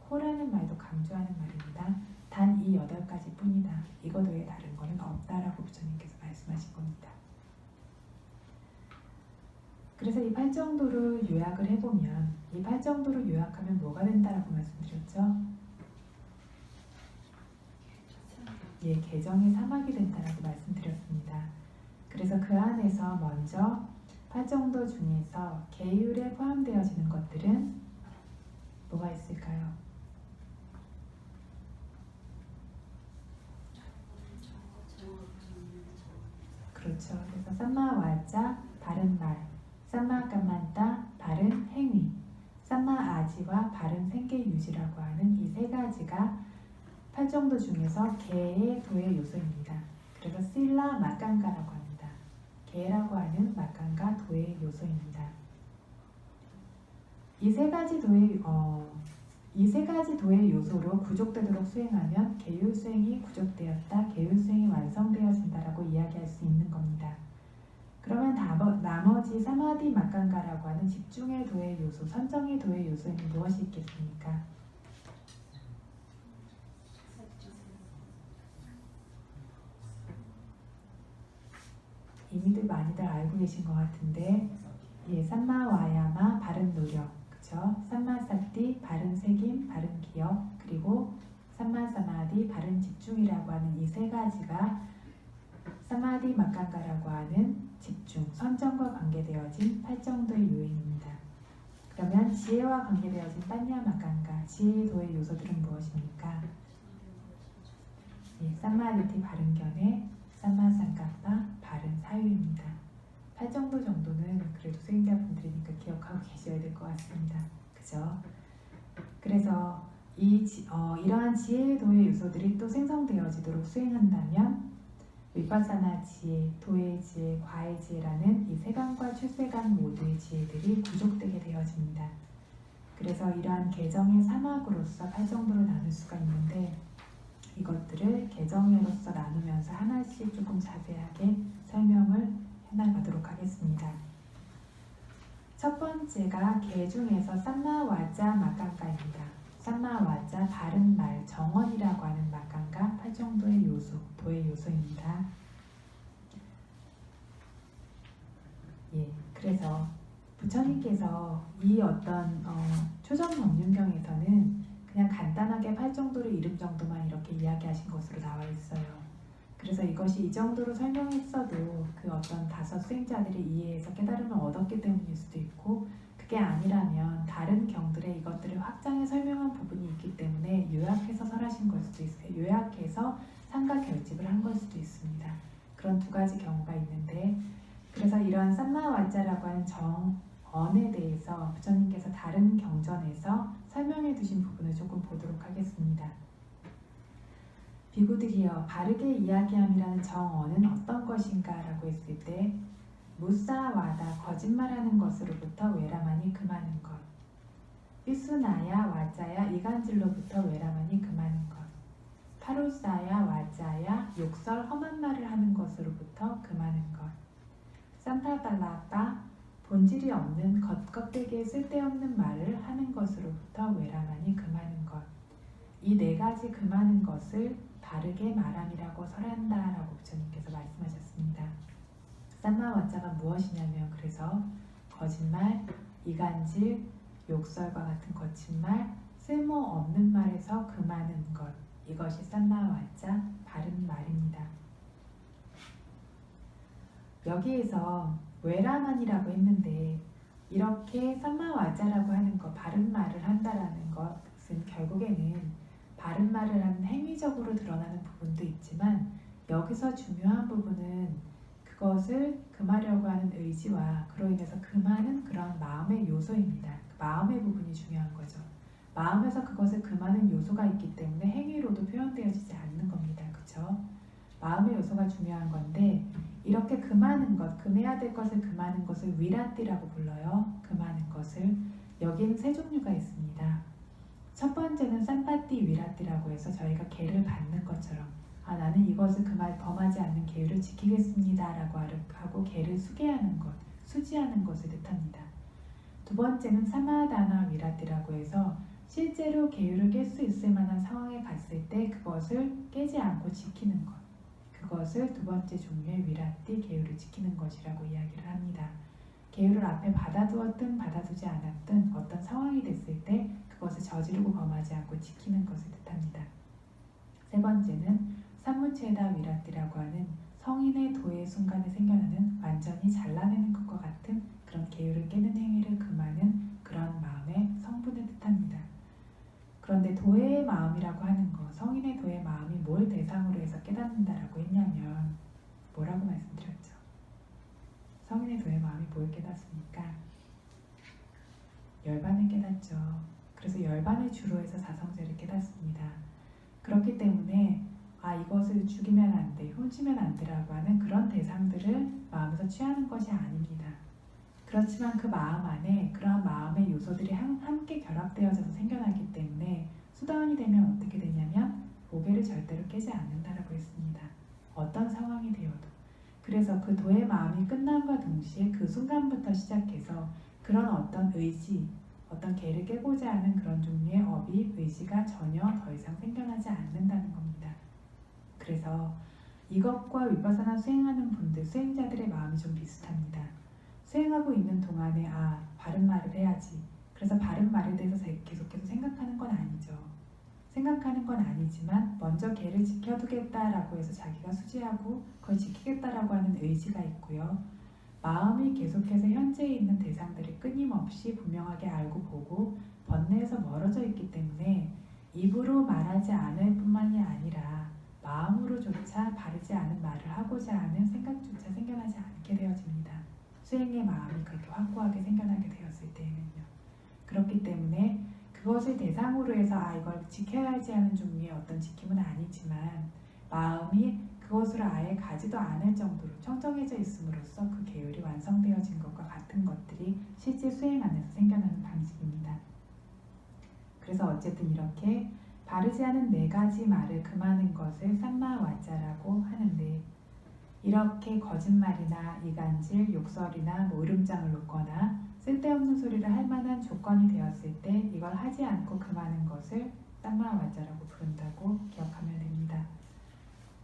코라는 말도 강조하는 말입니다. 단 이 8가지 뿐이다. 이것 외에 다른 것은 없다라고 부처님께서 말씀하신 겁니다. 그래서 이 8정도를 요약을 해보면 이 8정도를 요약하면 뭐가 된다라고 말씀드렸죠? 개정의 사막이 된다라고 말씀드렸습니다. 그래서 그 안에서 먼저 8정도 중에서 계율에 포함되어지는 것들은 뭐가 있을까요? 그렇죠. 그래서 삼마와자, 바른 말, 삼마까만따, 바른 행위, 삼마아지와 바른 생계 유지라고 하는 이 3가지가 8정도 중에서 개의 도의 요소입니다. 그래서 실라 마간가라고 합니다. 개라고 하는 마간가 도의 요소입니다. 이 3가지 도의 요소로 구족되도록 수행하면 계율 수행이 구족되었다, 계율 수행이 완성되어진다라고 이야기할 수 있는 겁니다. 그러면 나머지 사마디 마간가라고 하는 집중의 도의 요소, 선정의 도의 요소에는 무엇이 있겠습니까? 것을 많이들 알고 계신 것 같은데, 예, 삼마와야마 바른 노력, 그쵸? 삼마사띠 바른 새김, 바른 기억, 그리고 삼마사마디 바른 집중이라고 하는 이 세 가지가 사마디 마칸가라고 하는 집중, 선정과 관계되어진 8정도의 요인입니다. 그러면 지혜와 관계되어진 빠냐 마칸가, 지혜의 도의 요소들은 무엇입니까? 예, 삼마디티 바른 견해, 삼마상카파 바른 사유입니다. 8정도 정도는 그래도 수행자분들이니까 기억하고 계셔야 될 것 같습니다. 그죠? 그래서 이러한 지혜의 도의 요소들이 또 생성되어지도록 수행한다면 위파사나 지혜, 도의 지혜, 과의 지혜라는 이 세간과 출세간 모두의 지혜들이 구족되게 되어집니다. 그래서 이러한 개정의 3학으로서 8정도로 나눌 수가 있는데, 이것들을 개정회로서 나누면서 하나씩 조금 자세하게 설명을 해나가도록 하겠습니다. 첫 번째가 개 중에서 삼마와자 마칸가입니다. 삼마와자 바른 말, 정언이라고 하는 마칸가 8정도의 요소, 도의 요소입니다. 예, 그래서 부처님께서 이 어떤 초정 법륜경에서는 그냥 간단하게 8정도를 이름 정도만 이렇게 이야기하신 것으로 나와 있어요. 그래서 이것이 이 정도로 설명했어도 그 어떤 다섯 수행자들이 이해해서 깨달음을 얻었기 때문일 수도 있고, 그게 아니라면 다른 경들에 이것들을 확장해 설명한 부분이 있기 때문에 요약해서 설하신 걸 수도 있어요. 요약해서 상가 결집을 한 걸 수도 있습니다. 그런 두 가지 경우가 있는데, 그래서 이러한 삼마와자라고 하는 정언에 대해서 부처님께서 다른 경전에서 설명해 두신 부분을 조금 보도록 하겠습니다. 비구들이여, 바르게 이야기함이라는 정언은 어떤 것인가? 라고 했을 때, 무사와다, 거짓말하는 것으로부터 외람하니 금하는 것, 삐수나야 와자야, 이간질로부터 외람하니 금하는 것, 파루사야 와자야, 욕설 험한 말을 하는 것으로부터 금하는 것, 산타달라빠, 본질이 없는 겉껍데기에 쓸데없는 말을 하는 것으로부터 외람하니 금하는 것. 이 네 가지 금하는 것을 바르게 말함이라고 설한다라고 부처님께서 말씀하셨습니다. 삼마와자가 무엇이냐면, 그래서 거짓말, 이간질, 욕설과 같은 거친 말, 쓸모없는 말에서 금하는 것, 이것이 삼마와자, 바른 말입니다. 여기에서 외람한이라고 했는데, 이렇게 삼마와자라고 하는 것, 바른 말을 한다라는 것은 결국에는 바른 말을 하는 행위적으로 드러나는 부분도 있지만, 여기서 중요한 부분은 그것을 금하려고 하는 의지와 그로 인해서 금하는 그런 마음의 요소입니다. 그 마음의 부분이 중요한 거죠. 마음에서 그것을 금하는 요소가 있기 때문에 행위로도 표현되어지지 않는 겁니다. 그렇죠? 마음의 요소가 중요한 건데, 이렇게 금하는 것, 금해야 될 것을 금하는 것을 위라띠라고 불러요. 금하는 것을. 여기는 세 종류가 있습니다. 첫 번째는 삼파띠 위라띠라고 해서 저희가 계를 받는 것처럼, 나는 이것을 범하지 않는 계율을 지키겠습니다 라고 하고 계를 수계하는 것, 수지하는 것을 뜻합니다. 두 번째는 사마다나 위라띠라고 해서 실제로 계율을 깰 수 있을 만한 상황에 갔을 때 그것을 깨지 않고 지키는 것, 그것을 두 번째 종류의 위라띠 계율을 지키는 것이라고 이야기를 합니다. 계율을 앞에 받아두었든 받아두지 않았든 어떤 상황이 됐을 때 그것을 저지르고 범하지 않고 지키는 것을 뜻합니다. 세 번째는 삼무체다 위라띠라고 하는 성인의 도의 순간에 생겨나는 완전히 잘라내는 것과 같은 그런 계율을 깨는 행위를 금하는 그런 마음의 성분을 뜻합니다. 그런데 도의 마음이라고 하는 것, 성인의 도의 마음이 뭘 대상으로 해서 깨닫는다라고 했냐면, 뭐라고 말씀드렸죠? 성인의 도의 마음이 뭘 깨닫습니까? 열반을 깨닫죠. 그래서 열반을 주로 해서 사성제를 깨닫습니다. 그렇기 때문에 이것을 죽이면 안 돼, 훔치면 안 되라고 하는 그런 대상들을 마음에서 취하는 것이 아닙니다. 그렇지만 그 마음 안에 그러한 마음의 요소들이 함께 결합되어져서 생겨나기 때문에 수다원이 되면 어떻게 되냐면 보배를 절대로 깨지 않는다라고 했습니다. 어떤 상황이 되어도. 그래서 그 도의 마음이 끝남과 동시에 그 순간부터 시작해서 그런 어떤 의지, 어떤 계를 깨고자 하는 그런 종류의 업이, 의지가 전혀 더 이상 생겨나지 않는다는 겁니다. 그래서 이것과 위파사나 수행하는 분들, 수행자들의 마음이 좀 비슷합니다. 수행하고 있는 동안에 바른 말을 해야지. 그래서 바른 말에 대해서 계속해서 생각하는 건 아니죠. 생각하는 건 아니지만 먼저 걔를 지켜두겠다라고 해서 자기가 수지하고 그걸 지키겠다라고 하는 의지가 있고요. 마음이 계속해서 현재에 있는 대상들을 끊임없이 분명하게 알고 보고 번뇌에서 멀어져 있기 때문에 입으로 말하지 않을 뿐만이 아니라 마음으로조차 바르지 않은 말을 하고자 하는 생각조차 생겨나지 않게 되어집니다. 수행의 마음이 그렇게 확고하게 생겨나게 되었을 때에는요. 그렇기 때문에 그것을 대상으로 해서 이걸 지켜야지 하는 종류의 어떤 지킴은 아니지만 마음이 그것을 아예 가지도 않을 정도로 청정해져 있음으로써 그 계율이 완성되어진 것과 같은 것들이 실제 수행 안에서 생겨나는 방식입니다. 그래서 어쨌든 이렇게 바르지 않은 4가지 말을 금하는 것을 삼마와짜라고 하는데, 이렇게 거짓말이나 이간질, 욕설이나 으름장을 놓거나 쓸데없는 소리를 할 만한 조건이 되었을 때 이걸 하지 않고 금하는 것을 삼마와짜라고 부른다고 기억하면 됩니다.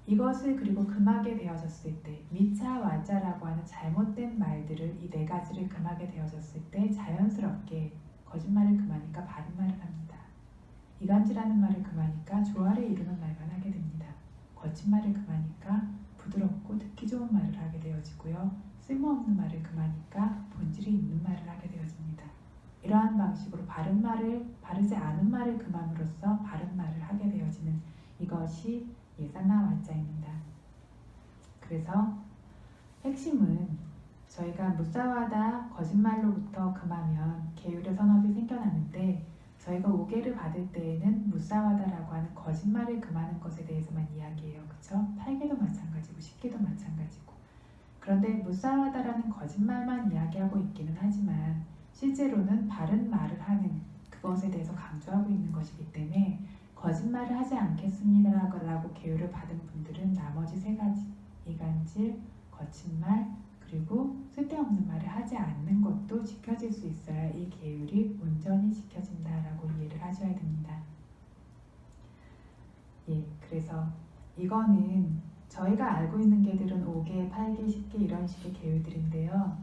이것을 그리고 금하게 되어졌을 때 미차와짜라고 하는 잘못된 말들을 이 4가지를 금하게 되어졌을 때 자연스럽게 거짓말을 금하니까 바른 말을 합니다. 이간질하는 말을 금하니까 조화를 이루는 말만 하게 됩니다. 거짓말을 금하니까 부드럽고 듣기 좋은 말을 하게 되어지고요. 쓸모없는 말을 금하니까 본질이 있는 말을 하게 되어집니다. 이러한 방식으로 바르지 않은 말을 금함으로써 바른 말을 하게 되어지는 이것이 삼마와짜입니다. 그래서 핵심은 저희가 무사와다 거짓말로부터 금하면 계율의 선업이 생겨나는데, 저희가 오개를 받을 때에는 무사와다라고 하는 거짓말을 금하는 것에 대해서만 이야기해요. 그렇죠? 8개도 마찬가지고 10개도 마찬가지고. 그런데 무사와다라는 거짓말만 이야기하고 있기는 하지만 실제로는 바른 말을 하는 그것에 대해서 강조하고 있는 것이기 때문에 거짓말을 하지 않겠습니다라고 계율을 받은 분들은 나머지 3가지, 이간질, 거짓말, 그리고 쓸데없는 말을 하지 않는 것도 지켜질 수 있어야 이 계율이 온전히 지켜진다라고 이해를 하셔야 됩니다. 그래서 이거는 저희가 알고 있는 게들은 5개, 8개, 10개 이런 식의 계율들인데요.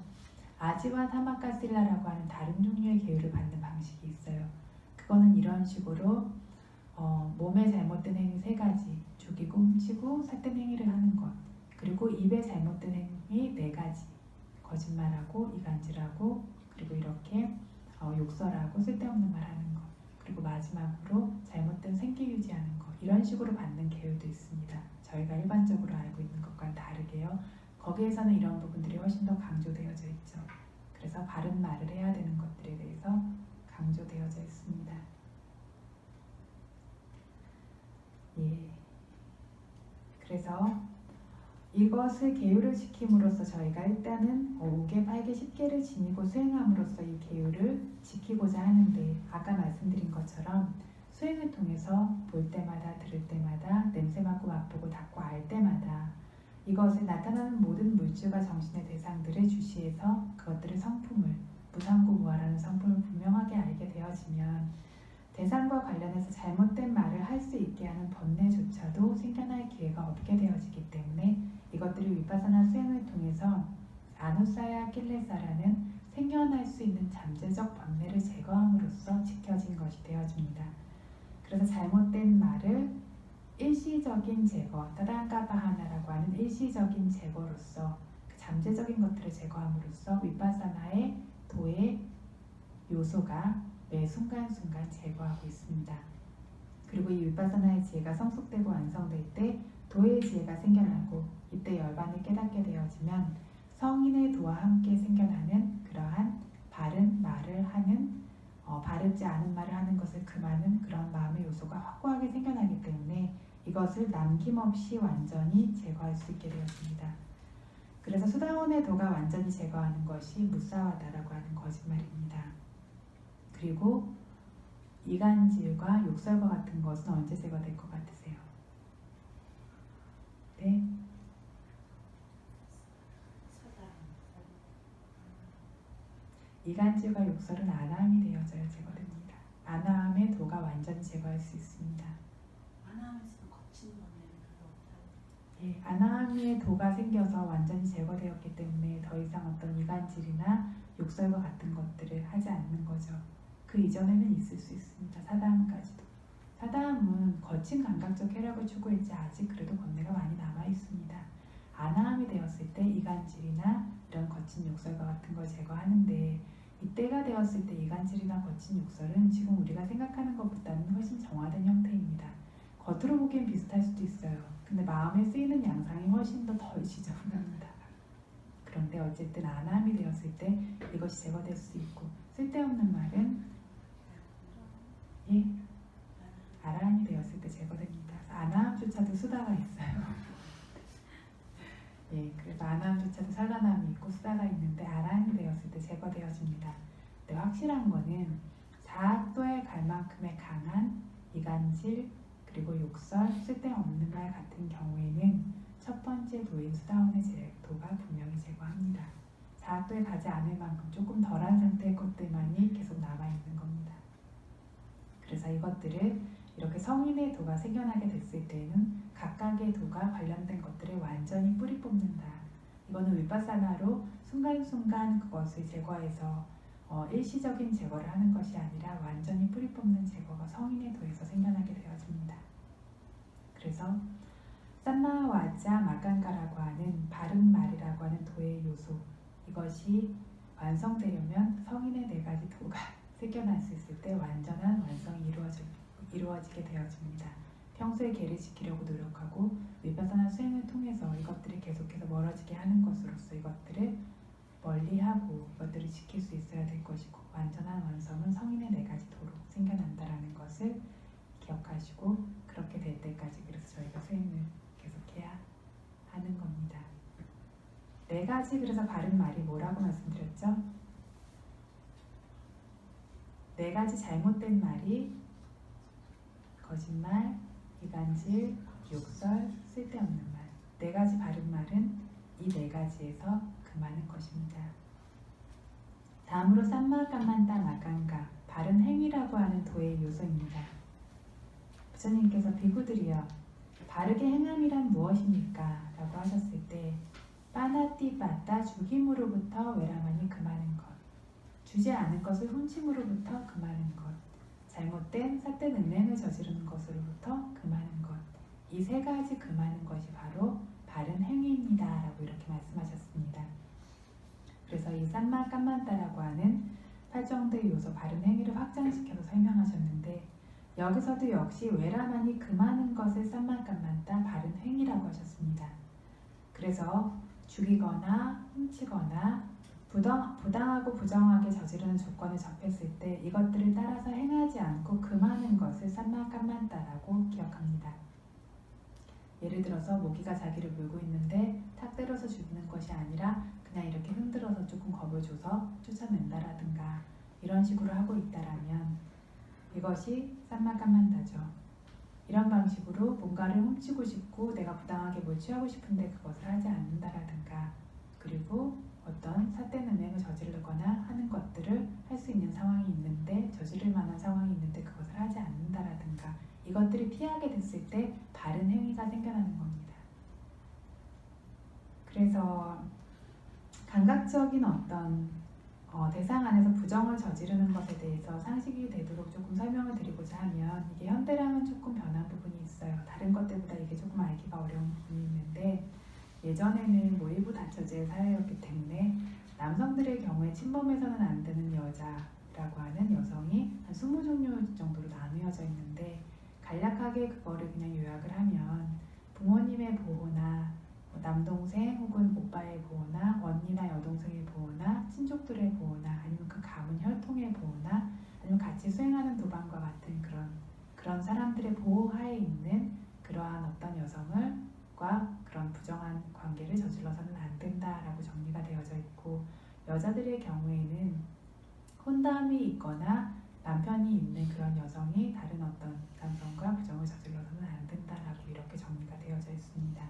아지와 사마카실라라고 하는 다른 종류의 계율을 받는 방식이 있어요. 그거는 이런 식으로 몸에 잘못된 행위 3가지, 죽이고 훔치고 삿된 행위를 하는 것, 그리고 입에 잘못된 행위 4가지, 거짓말하고 이간질하고 그리고 이렇게 욕설하고 쓸데없는 말 하는 것, 그리고 마지막으로 잘못된 생기 유지하는 것, 이런 식으로 받는 계율도 있습니다. 저희가 일반적으로 알고 있는 것과는 다르게요. 거기에서는 이런 부분들이 훨씬 더 강조되어져 있죠. 그래서 바른 말을 해야 되는 것들에 대해서 강조되어져 있습니다. 그래서 이것을 계율을 지킴으로써 저희가 일단은 5개, 8개, 10개를 지니고 수행함으로써 이 계율을 지키고자 하는데, 아까 말씀드린 것처럼 수행을 통해서 볼 때마다, 들을 때마다, 냄새 맡고 맛보고 닿고 알 때마다 이것을 나타나는 모든 물질과 정신의 대상들을 주시해서 그것들의 성품을, 무상고 무아라는 성품을 분명하게 알게 되어지면 대상과 관련해서 잘못된 말을 할 수 있게 하는 번뇌조차도 생겨날 기회가 없게 되어지기 때문에 이것들이 위파사나 수행을 통해서 아누사야 킬레사라는 생겨날 수 있는 잠재적 번뇌를 제거함으로써 지켜진 것이 되어집니다. 그래서 잘못된 말을 일시적인 제거, 따단가바하나라고 하는 일시적인 제거로서 그 잠재적인 것들을 제거함으로써 위파사나의 도의 요소가 매 순간순간 제거하고 있습니다. 그리고 이 위파사나의 지혜가 성숙되고 완성될 때 도의 지혜가 생겨나고, 이때 열반을 깨닫게 되어지면 성인의 도와 함께 생겨나는 그러한 바른 말을 하는, 바르지 않은 말을 하는 것을 금하는 그런 마음의 요소가 확고하게 생겨나기 때문에 이것을 남김없이 완전히 제거할 수 있게 되었습니다. 그래서 수다원의 도가 완전히 제거하는 것이 무사와다라고 하는 거짓말입니다. 그리고 이간질과 욕설과 같은 것은 언제 제거될 것 같으세요? 네? 이간질과 욕설은 아나함이 되어져야 제거됩니다. 아나함의 도가 완전히 제거할 수 있습니다. 아나함에서는 거친 번뇌는 별로 예, 아나함의 도가 생겨서 완전히 제거되었기 때문에 더 이상 어떤 이간질이나 욕설과 같은 것들을 하지 않는 거죠. 그 이전에는 있을 수 있습니다. 사다함까지도. 사다함은 거친 감각적 쾌락을 추구했지 아직 그래도 번뇌가 많이 남아 있습니다. 아나함이 되었을 때 이간질이나 이런 거친 욕설과 같은 걸 제거하는데, 이때가 되었을 때 이간질이나 거친 욕설은 지금 우리가 생각하는 것보다는 훨씬 정화된 형태입니다. 겉으로 보기엔 비슷할 수도 있어요. 근데 마음에 쓰이는 양상이 훨씬 더 덜 지저분합니다. 그런데 어쨌든 아나함이 되었을 때 이것이 제거될 수 있고, 쓸데없는 말은 아라함이 되었을 때 제거됩니다. 아나함조차도 수다가 있어요. 그래서 아나함조차도 산란함이 있고 수다가 있는데 아라함이 되었을 때 제거되어집니다. 근데 확실한 거는 사악도에 갈 만큼의 강한 이간질 그리고 욕설, 쓸데없는 말 같은 경우에는 첫 번째 도인 수다원의 도가 분명히 제거합니다. 사악도에 가지 않을 만큼 조금 덜한 상태의 것들만이 계속 남아있는 겁니다. 그래서 이것들을 이렇게 성인의 도가 생겨나게 됐을 때는 각각의 도가 관련된 것들을 완전히 뿌리 뽑는다. 이거는 위파사나로 순간순간 그것을 제거해서 일시적인 제거를 하는 것이 아니라 완전히 뿌리 뽑는 제거가 성인의 도에서 생겨나게 되어집니다. 그래서 쌈마와자 마간가라고 하는 바른 말이라고 하는 도의 요소, 이것이 완성되려면 성인의 네 가지 도가 생겨날 수 있을 때 완전한 완성이 이루어지게 되어집니다. 평소에 계를 지키려고 노력하고 위파사나 수행을 통해서 이것들을 계속해서 멀어지게 하는 것으로서 이것들을 멀리하고 이것들을 지킬 수 있어야 될 것이고, 완전한 완성은 성인의 네 가지 도로 생겨난다라는 것을 기억하시고, 그렇게 될 때까지 그래서 저희가 수행을 계속해야 하는 겁니다. 네 가지 그래서 바른 말이 뭐라고 말씀드렸죠? 네 가지 잘못된 말이 거짓말, 이간질, 욕설, 쓸데없는 말. 네 가지 바른 말은 이 네 가지에서 금하는 것입니다. 다음으로 쌈마까만다 마간가, 바른 행위라고 하는 도의 요소입니다. 부처님께서 비구들이여 바르게 행함이란 무엇입니까? 라고 하셨을 때 빠나띠빠따 죽임으로부터 외람하니 금하는 것, 주지 않은 것을 훔침으로부터 금하는 것, 잘못된 삿된 음행을 저지르는 것으로부터 금하는 것, 이 세 가지 금하는 것이 바로 바른 행위입니다 라고 이렇게 말씀하셨습니다. 그래서 이 쌈마 깜만따라고 하는 8정도의 요소 바른 행위를 확장시켜서 설명하셨는데, 여기서도 역시 외람하니 금하는 것을 쌈마 깜만따 바른 행위라고 하셨습니다. 그래서 죽이거나 훔치거나 부당하고 부정하게 저지르는 조건을 접했을 때 이것들을 따라서 행하지 않고 금하는 것을 쌈마 깜만따라고 기억합니다. 예를 들어서 모기가 자기를 물고 있는데 탁 때려서 죽이는 것이 아니라 그냥 이렇게 흔들어서 조금 겁을 줘서 쫓아낸다라든가 이런 식으로 하고 있다라면 이것이 쌈마까만다죠. 이런 방식으로 뭔가를 훔치고 싶고 내가 부당하게 뭘 취하고 싶은데 그것을 하지 않는다라든가, 그리고 어떤 삿된 음행을 저지르거나 하는 것들을 할 수 있는 상황이 있는데 저지를 만한 상황이 있는데 그것을 하지 않는다라든가, 이것들이 피하게 됐을 때 바른 행위가 생겨나는 겁니다. 그래서 감각적인 어떤 대상 안에서 부정을 저지르는 것에 대해서 상식이 되도록 조금 설명을 드리고자 하면, 이게 현대랑은 조금 변한 부분이 있어요. 다른 것들보다 이게 조금 알기가 어려운 부분이 있는데, 예전에는 일부 다처제의 사회였기 때문에 남성들의 경우에 침범해서는 안 되는 여자라고 하는 여성이 한 20종류 정도로 나누어져 있는데, 간략하게 그거를 그냥 요약을 하면 부모님의 보호나 남동생 혹은 오빠의 보호나 언니나 여동생의 보호나 친족들의 보호나 아니면 그 가문 혈통의 보호나 아니면 같이 수행하는 도반과 같은 그런 사람들의 보호하에 있는 그러한 어떤 여성을과 그런 부정한 관계를 저질러서는 안 된다라고 정리가 되어져 있고, 여자들의 경우에는 혼담이 있거나 남편이 있는 그런 여성이 다른 어떤 남성과 부정을 저질러서는 안 된다라고 이렇게 정리가 되어져 있습니다.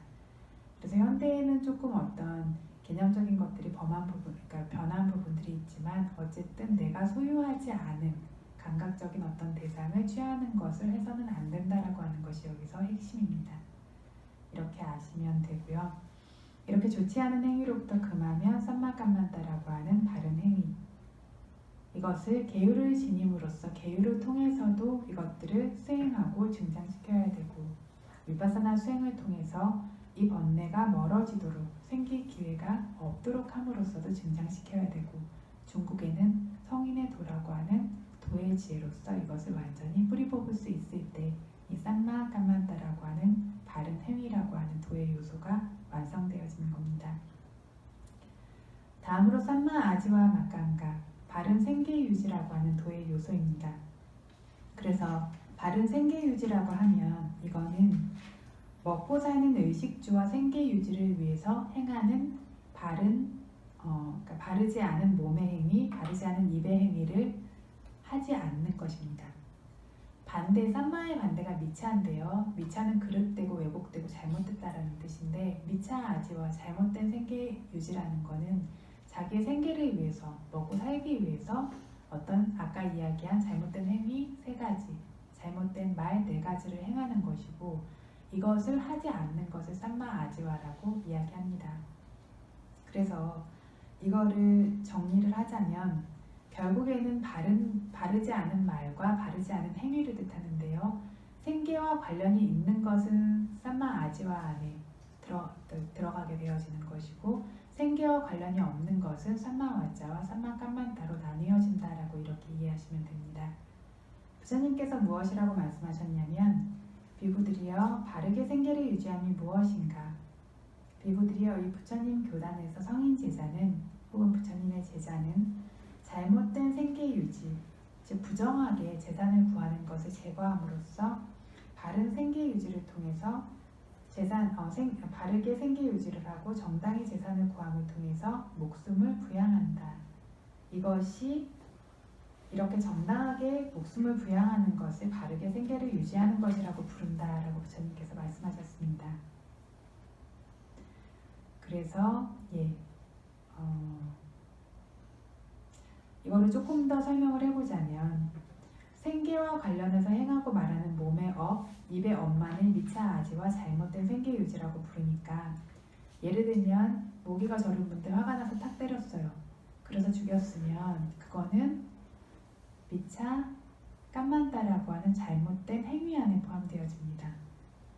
그래서 현대에는 조금 어떤 개념적인 것들이 변한 부분들이 있지만, 어쨌든 내가 소유하지 않은 감각적인 어떤 대상을 취하는 것을 해서는 안 된다라고 하는 것이 여기서 핵심입니다. 이렇게 아시면 되고요. 이렇게 좋지 않은 행위로부터 금하면 삼마감만다라고 하는 바른 행위. 이것을 계율을 지님으로써 계율을 통해서도 이것들을 수행하고 증장시켜야 되고 위파사나 수행을 통해서 이 번뇌가 멀어지도록 생길 기회가 없도록 함으로써도 증장시켜야 되고 중국에는 성인의 도라고 하는 도의 지혜로서 이것을 완전히 뿌리 뽑을 수 있을 때 이 삼마 까만다라고 하는 바른 행위라고 하는 도의 요소가 완성되어지는 겁니다. 다음으로 삼마 아지와 막강가 바른 생계 유지라고 하는 도의 요소입니다. 그래서 바른 생계 유지라고 하면 이거는 먹고 사는 의식주와 생계 유지를 위해서 행하는 그러니까 바르지 않은 몸의 행위, 바르지 않은 입의 행위를 하지 않는 것입니다. 반대, 삼마의 반대가 미차인데요. 미차는 그릇되고 왜곡되고 잘못됐다라는 뜻인데 미차 아지와 잘못된 생계 유지라는 거는 자기의 생계를 위해서, 먹고 살기 위해서 어떤 아까 이야기한 잘못된 행위 3가지, 잘못된 말 4가지를 행하는 것이고 이것을 하지 않는 것을 삼마 아지와라고 이야기합니다. 그래서 이거를 정리를 하자면 결국에는 바르지 않은 말과 바르지 않은 행위를 뜻하는데요. 생계와 관련이 있는 것은 삼마 아지와 안에 들어가게 되어지는 것이고 생계와 관련이 없는 것은 삼마 와자와 삼마 깜만다로 나뉘어진다라고 이렇게 이해하시면 됩니다. 부처님께서 무엇이라고 말씀하셨냐면 비구들이여 바르게 생계를 유지함이 무엇인가? 비구들이여 이 부처님 교단에서 성인 제자는 혹은 부처님의 제자는 잘못된 생계 유지, 즉 부정하게 재산을 구하는 것을 제거함으로써 바른 생계 유지를 통해서 바르게 생계 유지를 하고 정당히 재산을 구함을 통해서 목숨을 부양한다. 이것이 이렇게 정당하게 목숨을 부양하는 것을 바르게 생계를 유지하는 것이라고 부른다라고 부처님께서 말씀하셨습니다. 그래서 이거를 조금 더 설명을 해보자면 생계와 관련해서 행하고 말하는 몸의 업, 입의 업만을 미차 아지와 잘못된 생계 유지라고 부르니까 예를 들면 모기가 저를 문데 화가 나서 탁 때렸어요. 그래서 죽였으면 그거는 미차 깜만다라고 하는 잘못된 행위 안에 포함되어집니다.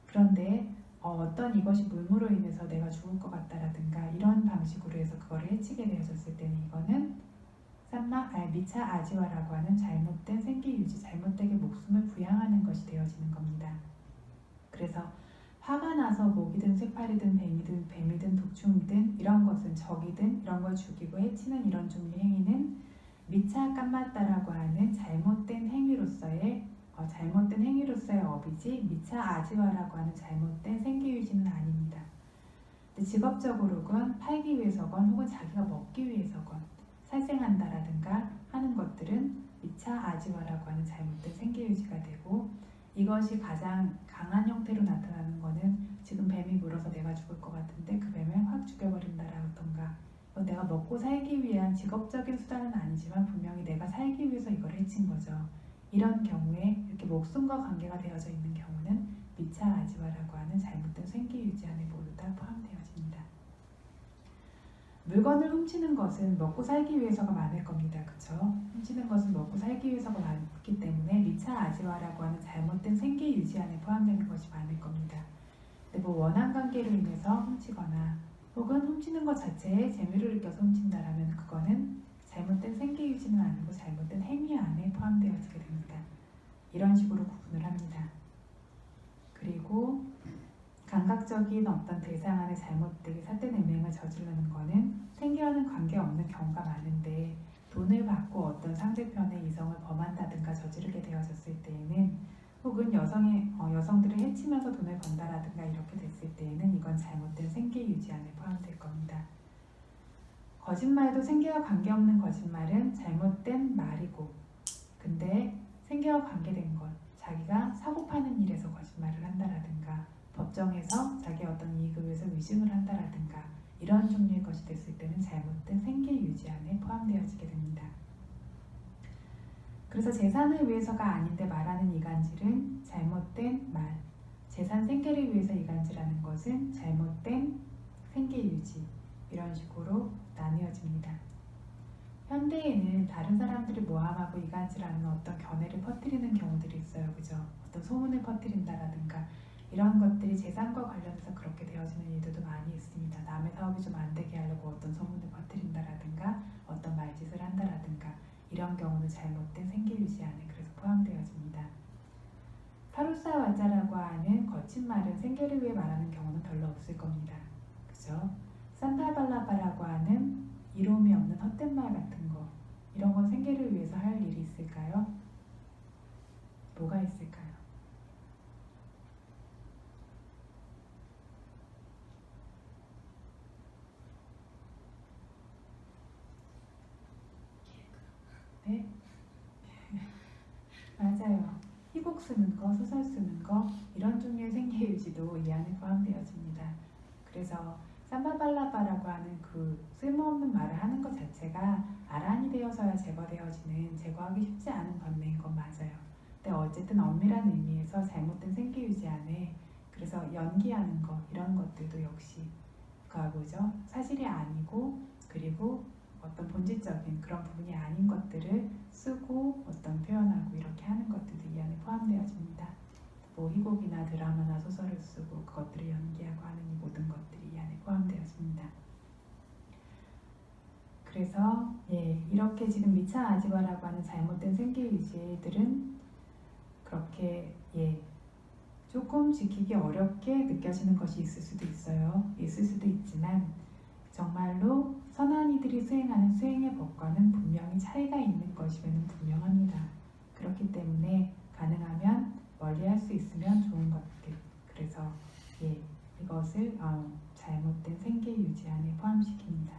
그런데 어떤 이것이 물무로 인해서 내가 죽을 것 같다라든가 이런 방식으로 해서 그거를 해치게 되어졌을 때는 이거는 미차 아지와라고 하는 잘못된 생계 유지, 잘못되게 목숨을 부양하는 것이 되어지는 겁니다. 그래서 화가 나서 모기든 쇠파리든 뱀이든 독충이든 이런 것은 적이든 이런 걸 죽이고 해치는 이런 종류의 행위는 미차 깜마다라고 하는 잘못된 행위로서의 업이지 미차 아지와라고 하는 잘못된 생계 유지는 아닙니다. 근데 직업적으로건 팔기 위해서건 혹은 자기가 먹기 위해서건 살생한다라든가 하는 것들은 미차 아지와라고 하는 잘못된 생계 유지가 되고 이것이 가장 강한 형태로 나타나는 것은 지금 뱀이 물어서 내가 죽을 것 같은데 그 뱀을 확 죽여버린다라던가 내가 먹고 살기 위한 직업적인 수단은 아니지만 분명히 내가 살기 위해서 이걸 해친 거죠. 이런 경우에 이렇게 목숨과 관계가 되어져 있는 경우는 미차 아지와라고 하는 잘못된 생계 유지 안에 모두 다 포함되어집니다. 물건을 훔치는 것은 먹고 살기 위해서가 많을 겁니다. 그쵸? 훔치는 것은 먹고 살기 위해서가 많기 때문에 미차 아지와라고 하는 잘못된 생계 유지 안에 포함되는 것이 많을 겁니다. 근데 원한 관계로 인해서 훔치거나 혹은 훔치는 것 자체에 재미를 느껴서 훔친다라면 그거는 잘못된 생계 유지는 아니고 잘못된 행위 안에 포함되어지게 됩니다. 이런 식으로 구분을 합니다. 그리고 감각적인 어떤 대상 안에 잘못되게 삿된 음행을 저지르는 것은 생계와는 관계없는 경우가 많은데 돈을 받고 어떤 상대편의 이성을 범한다든가 저지르게 되어졌을 때에는 혹은 여성들을 해치면서 돈을 번다라든가 이렇게 됐을 때에는 이건 잘못된 생계 유지 안에 포함될 겁니다. 거짓말도 생계와 관계없는 거짓말은 잘못된 말이고 근데 생계와 관계된 것, 자기가 사고 파는 일에서 거짓말을 한다라든가 법정에서 자기의 어떤 이익을 위해서 위증을 한다라든가 이런 종류의 것이 됐을 때는 잘못된 생계 유지 안에 포함되어지게 됩니다. 그래서 재산을 위해서가 아닌데 말하는 이간질은 잘못된 말, 재산 생계를 위해서 이간질하는 것은 잘못된 생계 유지, 이런 식으로 나뉘어집니다. 현대에는 다른 사람들을 모함하고 이간질하는 어떤 견해를 퍼뜨리는 경우들이 있어요. 그죠? 어떤 소문을 퍼뜨린다라든가 이런 것들이 재산과 관련해서 그렇게 되어지는 일들도 많이 있습니다. 남의 사업이 좀 안 되게 하려고 어떤 소문을 퍼뜨린다라든가 어떤 말짓을 한다라든가 이런 경우는 잘못된 생계 유지 안에 그래서 포함되어집니다. 파루사와자라고 하는 거친 말은 생계를 위해 말하는 경우는 별로 없을 겁니다. 그죠? 산타발라바라고 하는 이로움이 없는 헛된 말 같은 거, 이런 건 생계를 위해서 할 일이 있을까요? 뭐가 있을까요? 네? 맞아요. 희곡 쓰는 거, 소설 쓰는 거, 이런 종류의 생계 유지도 이 안에 포함되어집니다. 그래서 삼바발라바라고 하는 그 쓸모없는 말을 하는 것 자체가 아란이 되어서야 제거되어지는, 제거하기 쉽지 않은 번뇌인 건 맞아요. 근데 어쨌든 엄밀한 의미에서 잘못된 생계 유지 안에 그래서 연기하는 거, 이런 것들도 역시 뭐죠? 사실이 아니고 그리고 어떤 본질적인 그런 부분이 아닌 것들을 쓰고 어떤 표현하고 이렇게 하는 것들도 이 안에 포함되어집니다. 뭐 희곡이나 드라마나 소설을 쓰고 그것들을 연기하고 하는 이 모든 것들이 이 안에 포함되어집니다. 그래서 이렇게 지금 미차 아지와라고 하는 잘못된 생계 유지들은 그렇게 조금 지키기 어렵게 느껴지는 것이 있을 수도 있어요. 있을 수도 있지만 정말로 선한 이들이 수행하는 수행의 법과는 분명히 차이가 있는 것임에는 분명합니다. 그렇기 때문에 가능하면 멀리할 수 있으면 좋은 것들, 그래서 이것을 잘못된 생계 유지 안에 포함시킵니다.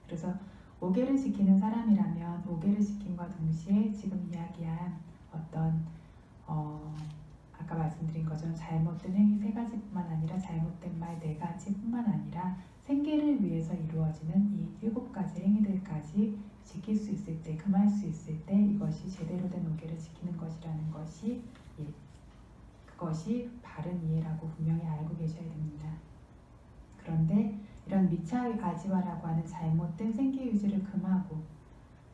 그래서 5개를 지키는 사람이라면 5개를 지킴과 동시에 지금 이야기한 어떤 아까 말씀드린 것처럼 잘못된 행위 3가지뿐만 아니라 잘못된 말 4가지뿐만 아니라 생계를 위해서 이루어지는 이 7가지 행위들까지 지킬 수 있을 때, 금할 수 있을 때 이것이 제대로 된 5개를 지키는 것이라는 것이 그것이 바른 이해라고 분명히 알고 계셔야 됩니다. 그런데 이런 미차 아지와라고 하는 잘못된 생계 유지를 금하고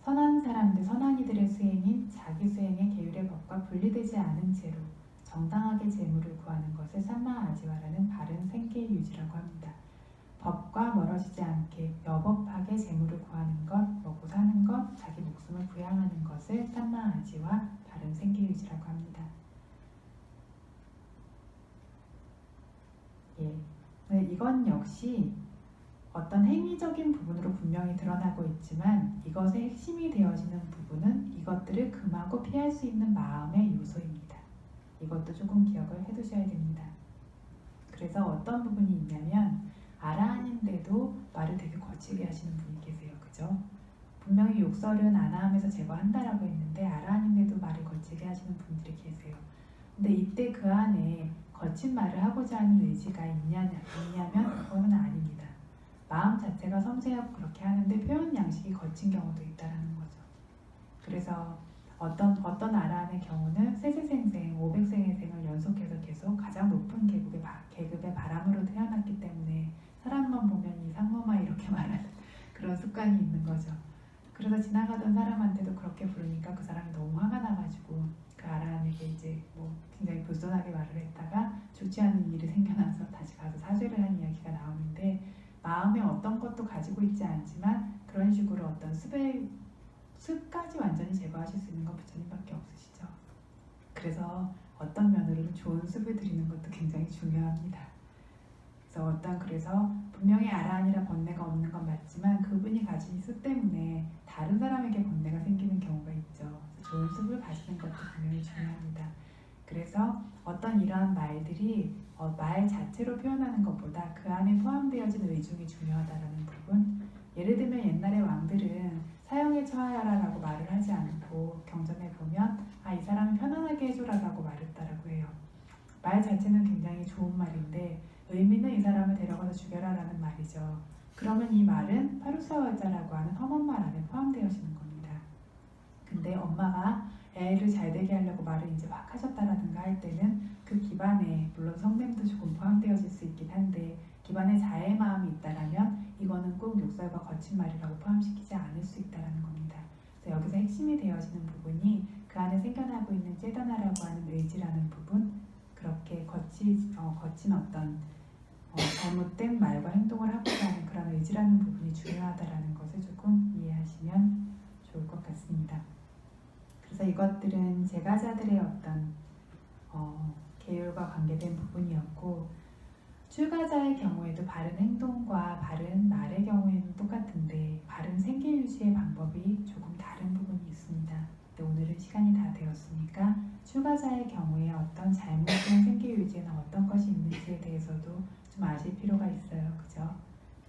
선한 사람들, 선한 이들의 수행인 자기 수행의 계율의 법과 분리되지 않은 채로 정당하게 재물을 구하는 것을 삼마 아지와라는 바른 생계 유지라고 합니다. 법과 멀어지지 않게 여법하게 재물을 구하는 것, 먹고 사는 것, 자기 목숨을 부양하는 것을 삼마 아지와 바른 생계 유지라고 합니다. 이건 역시 어떤 행위적인 부분으로 분명히 드러나고 있지만 이것의 핵심이 되어지는 부분은 이것들을 금하고 피할 수 있는 마음의 요소입니다. 이것도 조금 기억을 해두셔야 됩니다. 그래서 어떤 부분이 있냐면 아라한인데도 말을 되게 거칠게 하시는 분이 계세요. 그죠? 분명히 욕설은 아나함에서 제거한다라고 했는데 아라한인데도 말을 거칠게 하시는 분들이 계세요. 근데 이때 그 안에 거친 말을 하고자 하는 의지가 있냐면 그거는 아닙니다. 마음 자체가 섬세하고 그렇게 하는데 표현 양식이 거친 경우도 있다라는 거죠. 그래서 어떤 아라한의 경우는 세세생생, 500생의 생을 연속해서 계속 가장 높은 계급의 바람으로 태어났기 때문에 사람만 보면 이 상모마 이렇게 말하는 그런 습관이 있는 거죠. 그래서 지나가던 사람한테도 그렇게 부르니까 그 사람이 너무 화가 나가지고 그 아라한에게 이제 굉장히 불손하게 말을 했다가 좋지 않은 일이 생겨나서 다시 가서 사죄를 한 이야기가 나오는데 마음에 어떤 것도 가지고 있지 않지만 그런 식으로 어떤 습까지 완전히 제거하실 수 있는 건 부처님밖에 없으시죠. 그래서 어떤 면으로는 좋은 습을 드리는 것도 굉장히 중요합니다. 그래서 분명히 아라한이라 번뇌가 없는 건 맞지만 그분이 가진 습 때문에 다른 사람에게 번뇌가 생기는 경우가 있죠. 좋은 습을 가지는 것도 분명히 중요합니다. 그래서 어떤 이러한 말들이 말 자체로 표현하는 것보다 그 안에 포함되어진 의중이 중요하다는 부분. 예를 들면 옛날에 왕들은 사형에 처하여라라고 말을 하지 않고 경전에 보면 이 사람을 편안하게 해줘라라고 말했다라고 해요. 말 자체는 굉장히 좋은 말인데 의미는 이 사람을 데려가서 죽여라라는 말이죠. 그러면 이 말은 파루사와자라고 하는 험한 말 안에 포함되어지는 겁니다. 근데 엄마가 애를 아이들을 잘 되게 하려고 말을 이제 확 하셨다라든가 할 때는 그 기반에 물론 성냄도 조금 포함되어질 수 있긴 한데 기반에 자의 마음이 있다라면 이거는 꼭 욕설과 거친 말이라고 포함시키지 않을 수 있다라는 겁니다. 그래서 여기서 핵심이 되어지는 부분이 그 안에 생겨나고 있는 ចេត나라고 하는 의지라는 부분, 그렇게 거친 어떤 잘못된 말과 행동을 하고자 하는 그런 의지라는 부분이 중요하다라는 것을 조금 이해하시면 좋을 것 같습니다. 그래서 이것들은 제가자들의 어떤 계율과 관계된 부분이었고, 출가자의 경우에도 바른 행동과 바른 말의 경우에는 똑같은데 바른 생계 유지의 방법이 조금 다른 부분이 있습니다. 근데 오늘은 시간이 다 되었으니까 출가자의 경우에 어떤 잘못된 생계 유지에는 어떤 것이 있는지에 대해서도 좀 아실 필요가 있어요. 그죠?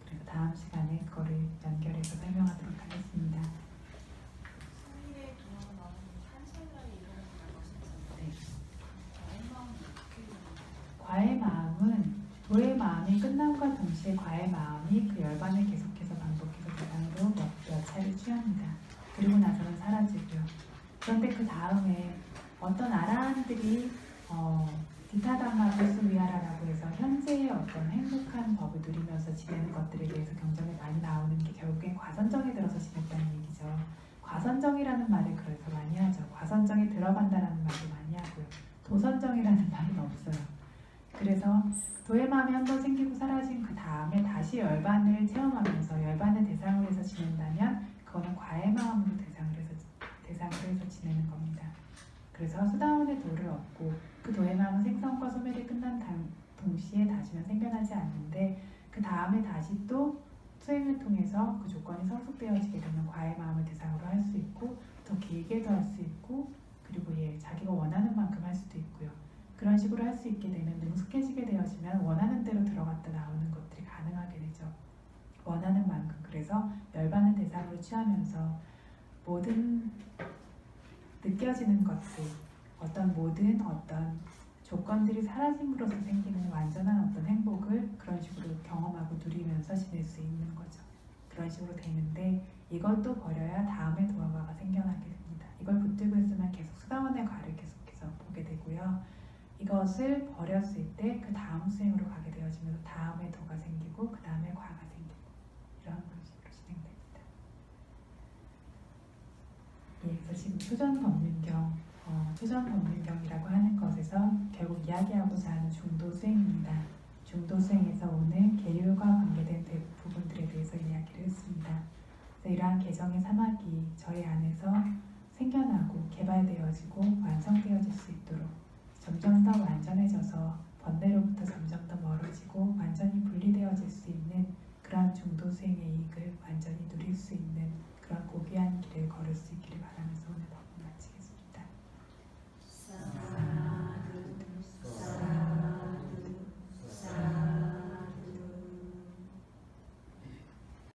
그래서 다음 시간에 그거를 연결해서 설명하도록 하겠습니다. 성일의 동화가 나오는 한설날이 일어난다고 하셨잖아요. 네. 과의 마음은 어떻게 일어나요? 과의 마음은 도의 마음이 끝남과 동시에 과의 마음이 그 열반을 계속해서 반복해서 대상으로 몇 차례 취합니다. 그리고 나서는 사라지고요. 그런데 그 다음에 어떤 아라한들이 디타담마 불수위하라라고 해서 현재의 어떤 행복한 법을 누리면서 지내는 것들에 대해서 경전에 많이 나오는 게 결국엔 과선정에 들어서 지냈다는 얘기죠. 과선정이라는 말을 그래서 많이 하죠. 과선정에 들어간다라는 말도 많이 하고요. 도선정이라는 말은 없어요. 그래서 도의 마음이 한번 생기고 사라진 그 다음에 다시 열반을 체험하면서 열반을 대상으로 해서 지낸다면 그거는 과의 마음으로 대상으로 해서 지내는 겁니다. 그래서 수다원의 도를 얻고 그 도의 마음은 생성과 소멸이 끝난 동시에 다시는 생겨나지 않는데 그 다음에 다시 또 수행을 통해서 그 조건이 성숙되어지게 되면 과의 마음을 대상으로 할 수 있고 더 길게도 할 수 있고 그리고 자기가 원하는 만큼 할 수도 있고요. 그런 식으로 할 수 있게 되면 능숙해지게 되어지면 원하는 대로 들어갔다 나오는 것들이 가능하게 되죠. 원하는 만큼. 그래서 열반을 대상으로 취하면서 모든 느껴지는 것들, 모든 조건들이 사라짐으로써 생기는 완전한 어떤 행복을 그런 식으로 경험하고 누리면서 지낼 수 있는 거죠. 그런 식으로 되는데 이걸 또 버려야 다음에 도화과가 생겨나게 됩니다. 이걸 붙들고 있으면 계속 수다원의 과를 계속해서 보게 되고요. 이것을 버렸을 때 그 다음 수행으로 가게 되어지면서 다음에 도가 생기고 그 다음에 과가 생기고 이런 방식으로 진행됩니다. 그래서 지금 초전법륜경이라고 하는 것에서 결국 이야기하고자 하는 중도 수행입니다. 중도 수행에서 오늘 계율과 관계된 부분들에 대해서 이야기를 했습니다. 그래서 이러한 개정의 사막이 저희 안에서 생겨나고 개발되어지고 완성되어질 수 있도록 점점 더 완전해져서 번뇌로부터 점점 더 멀어지고 완전히 분리되어질 수 있는 그러한 중도 수행의 이익을 완전히 누릴 수 있는 그런 고귀한 길을 걸을 수 있기를 바라면서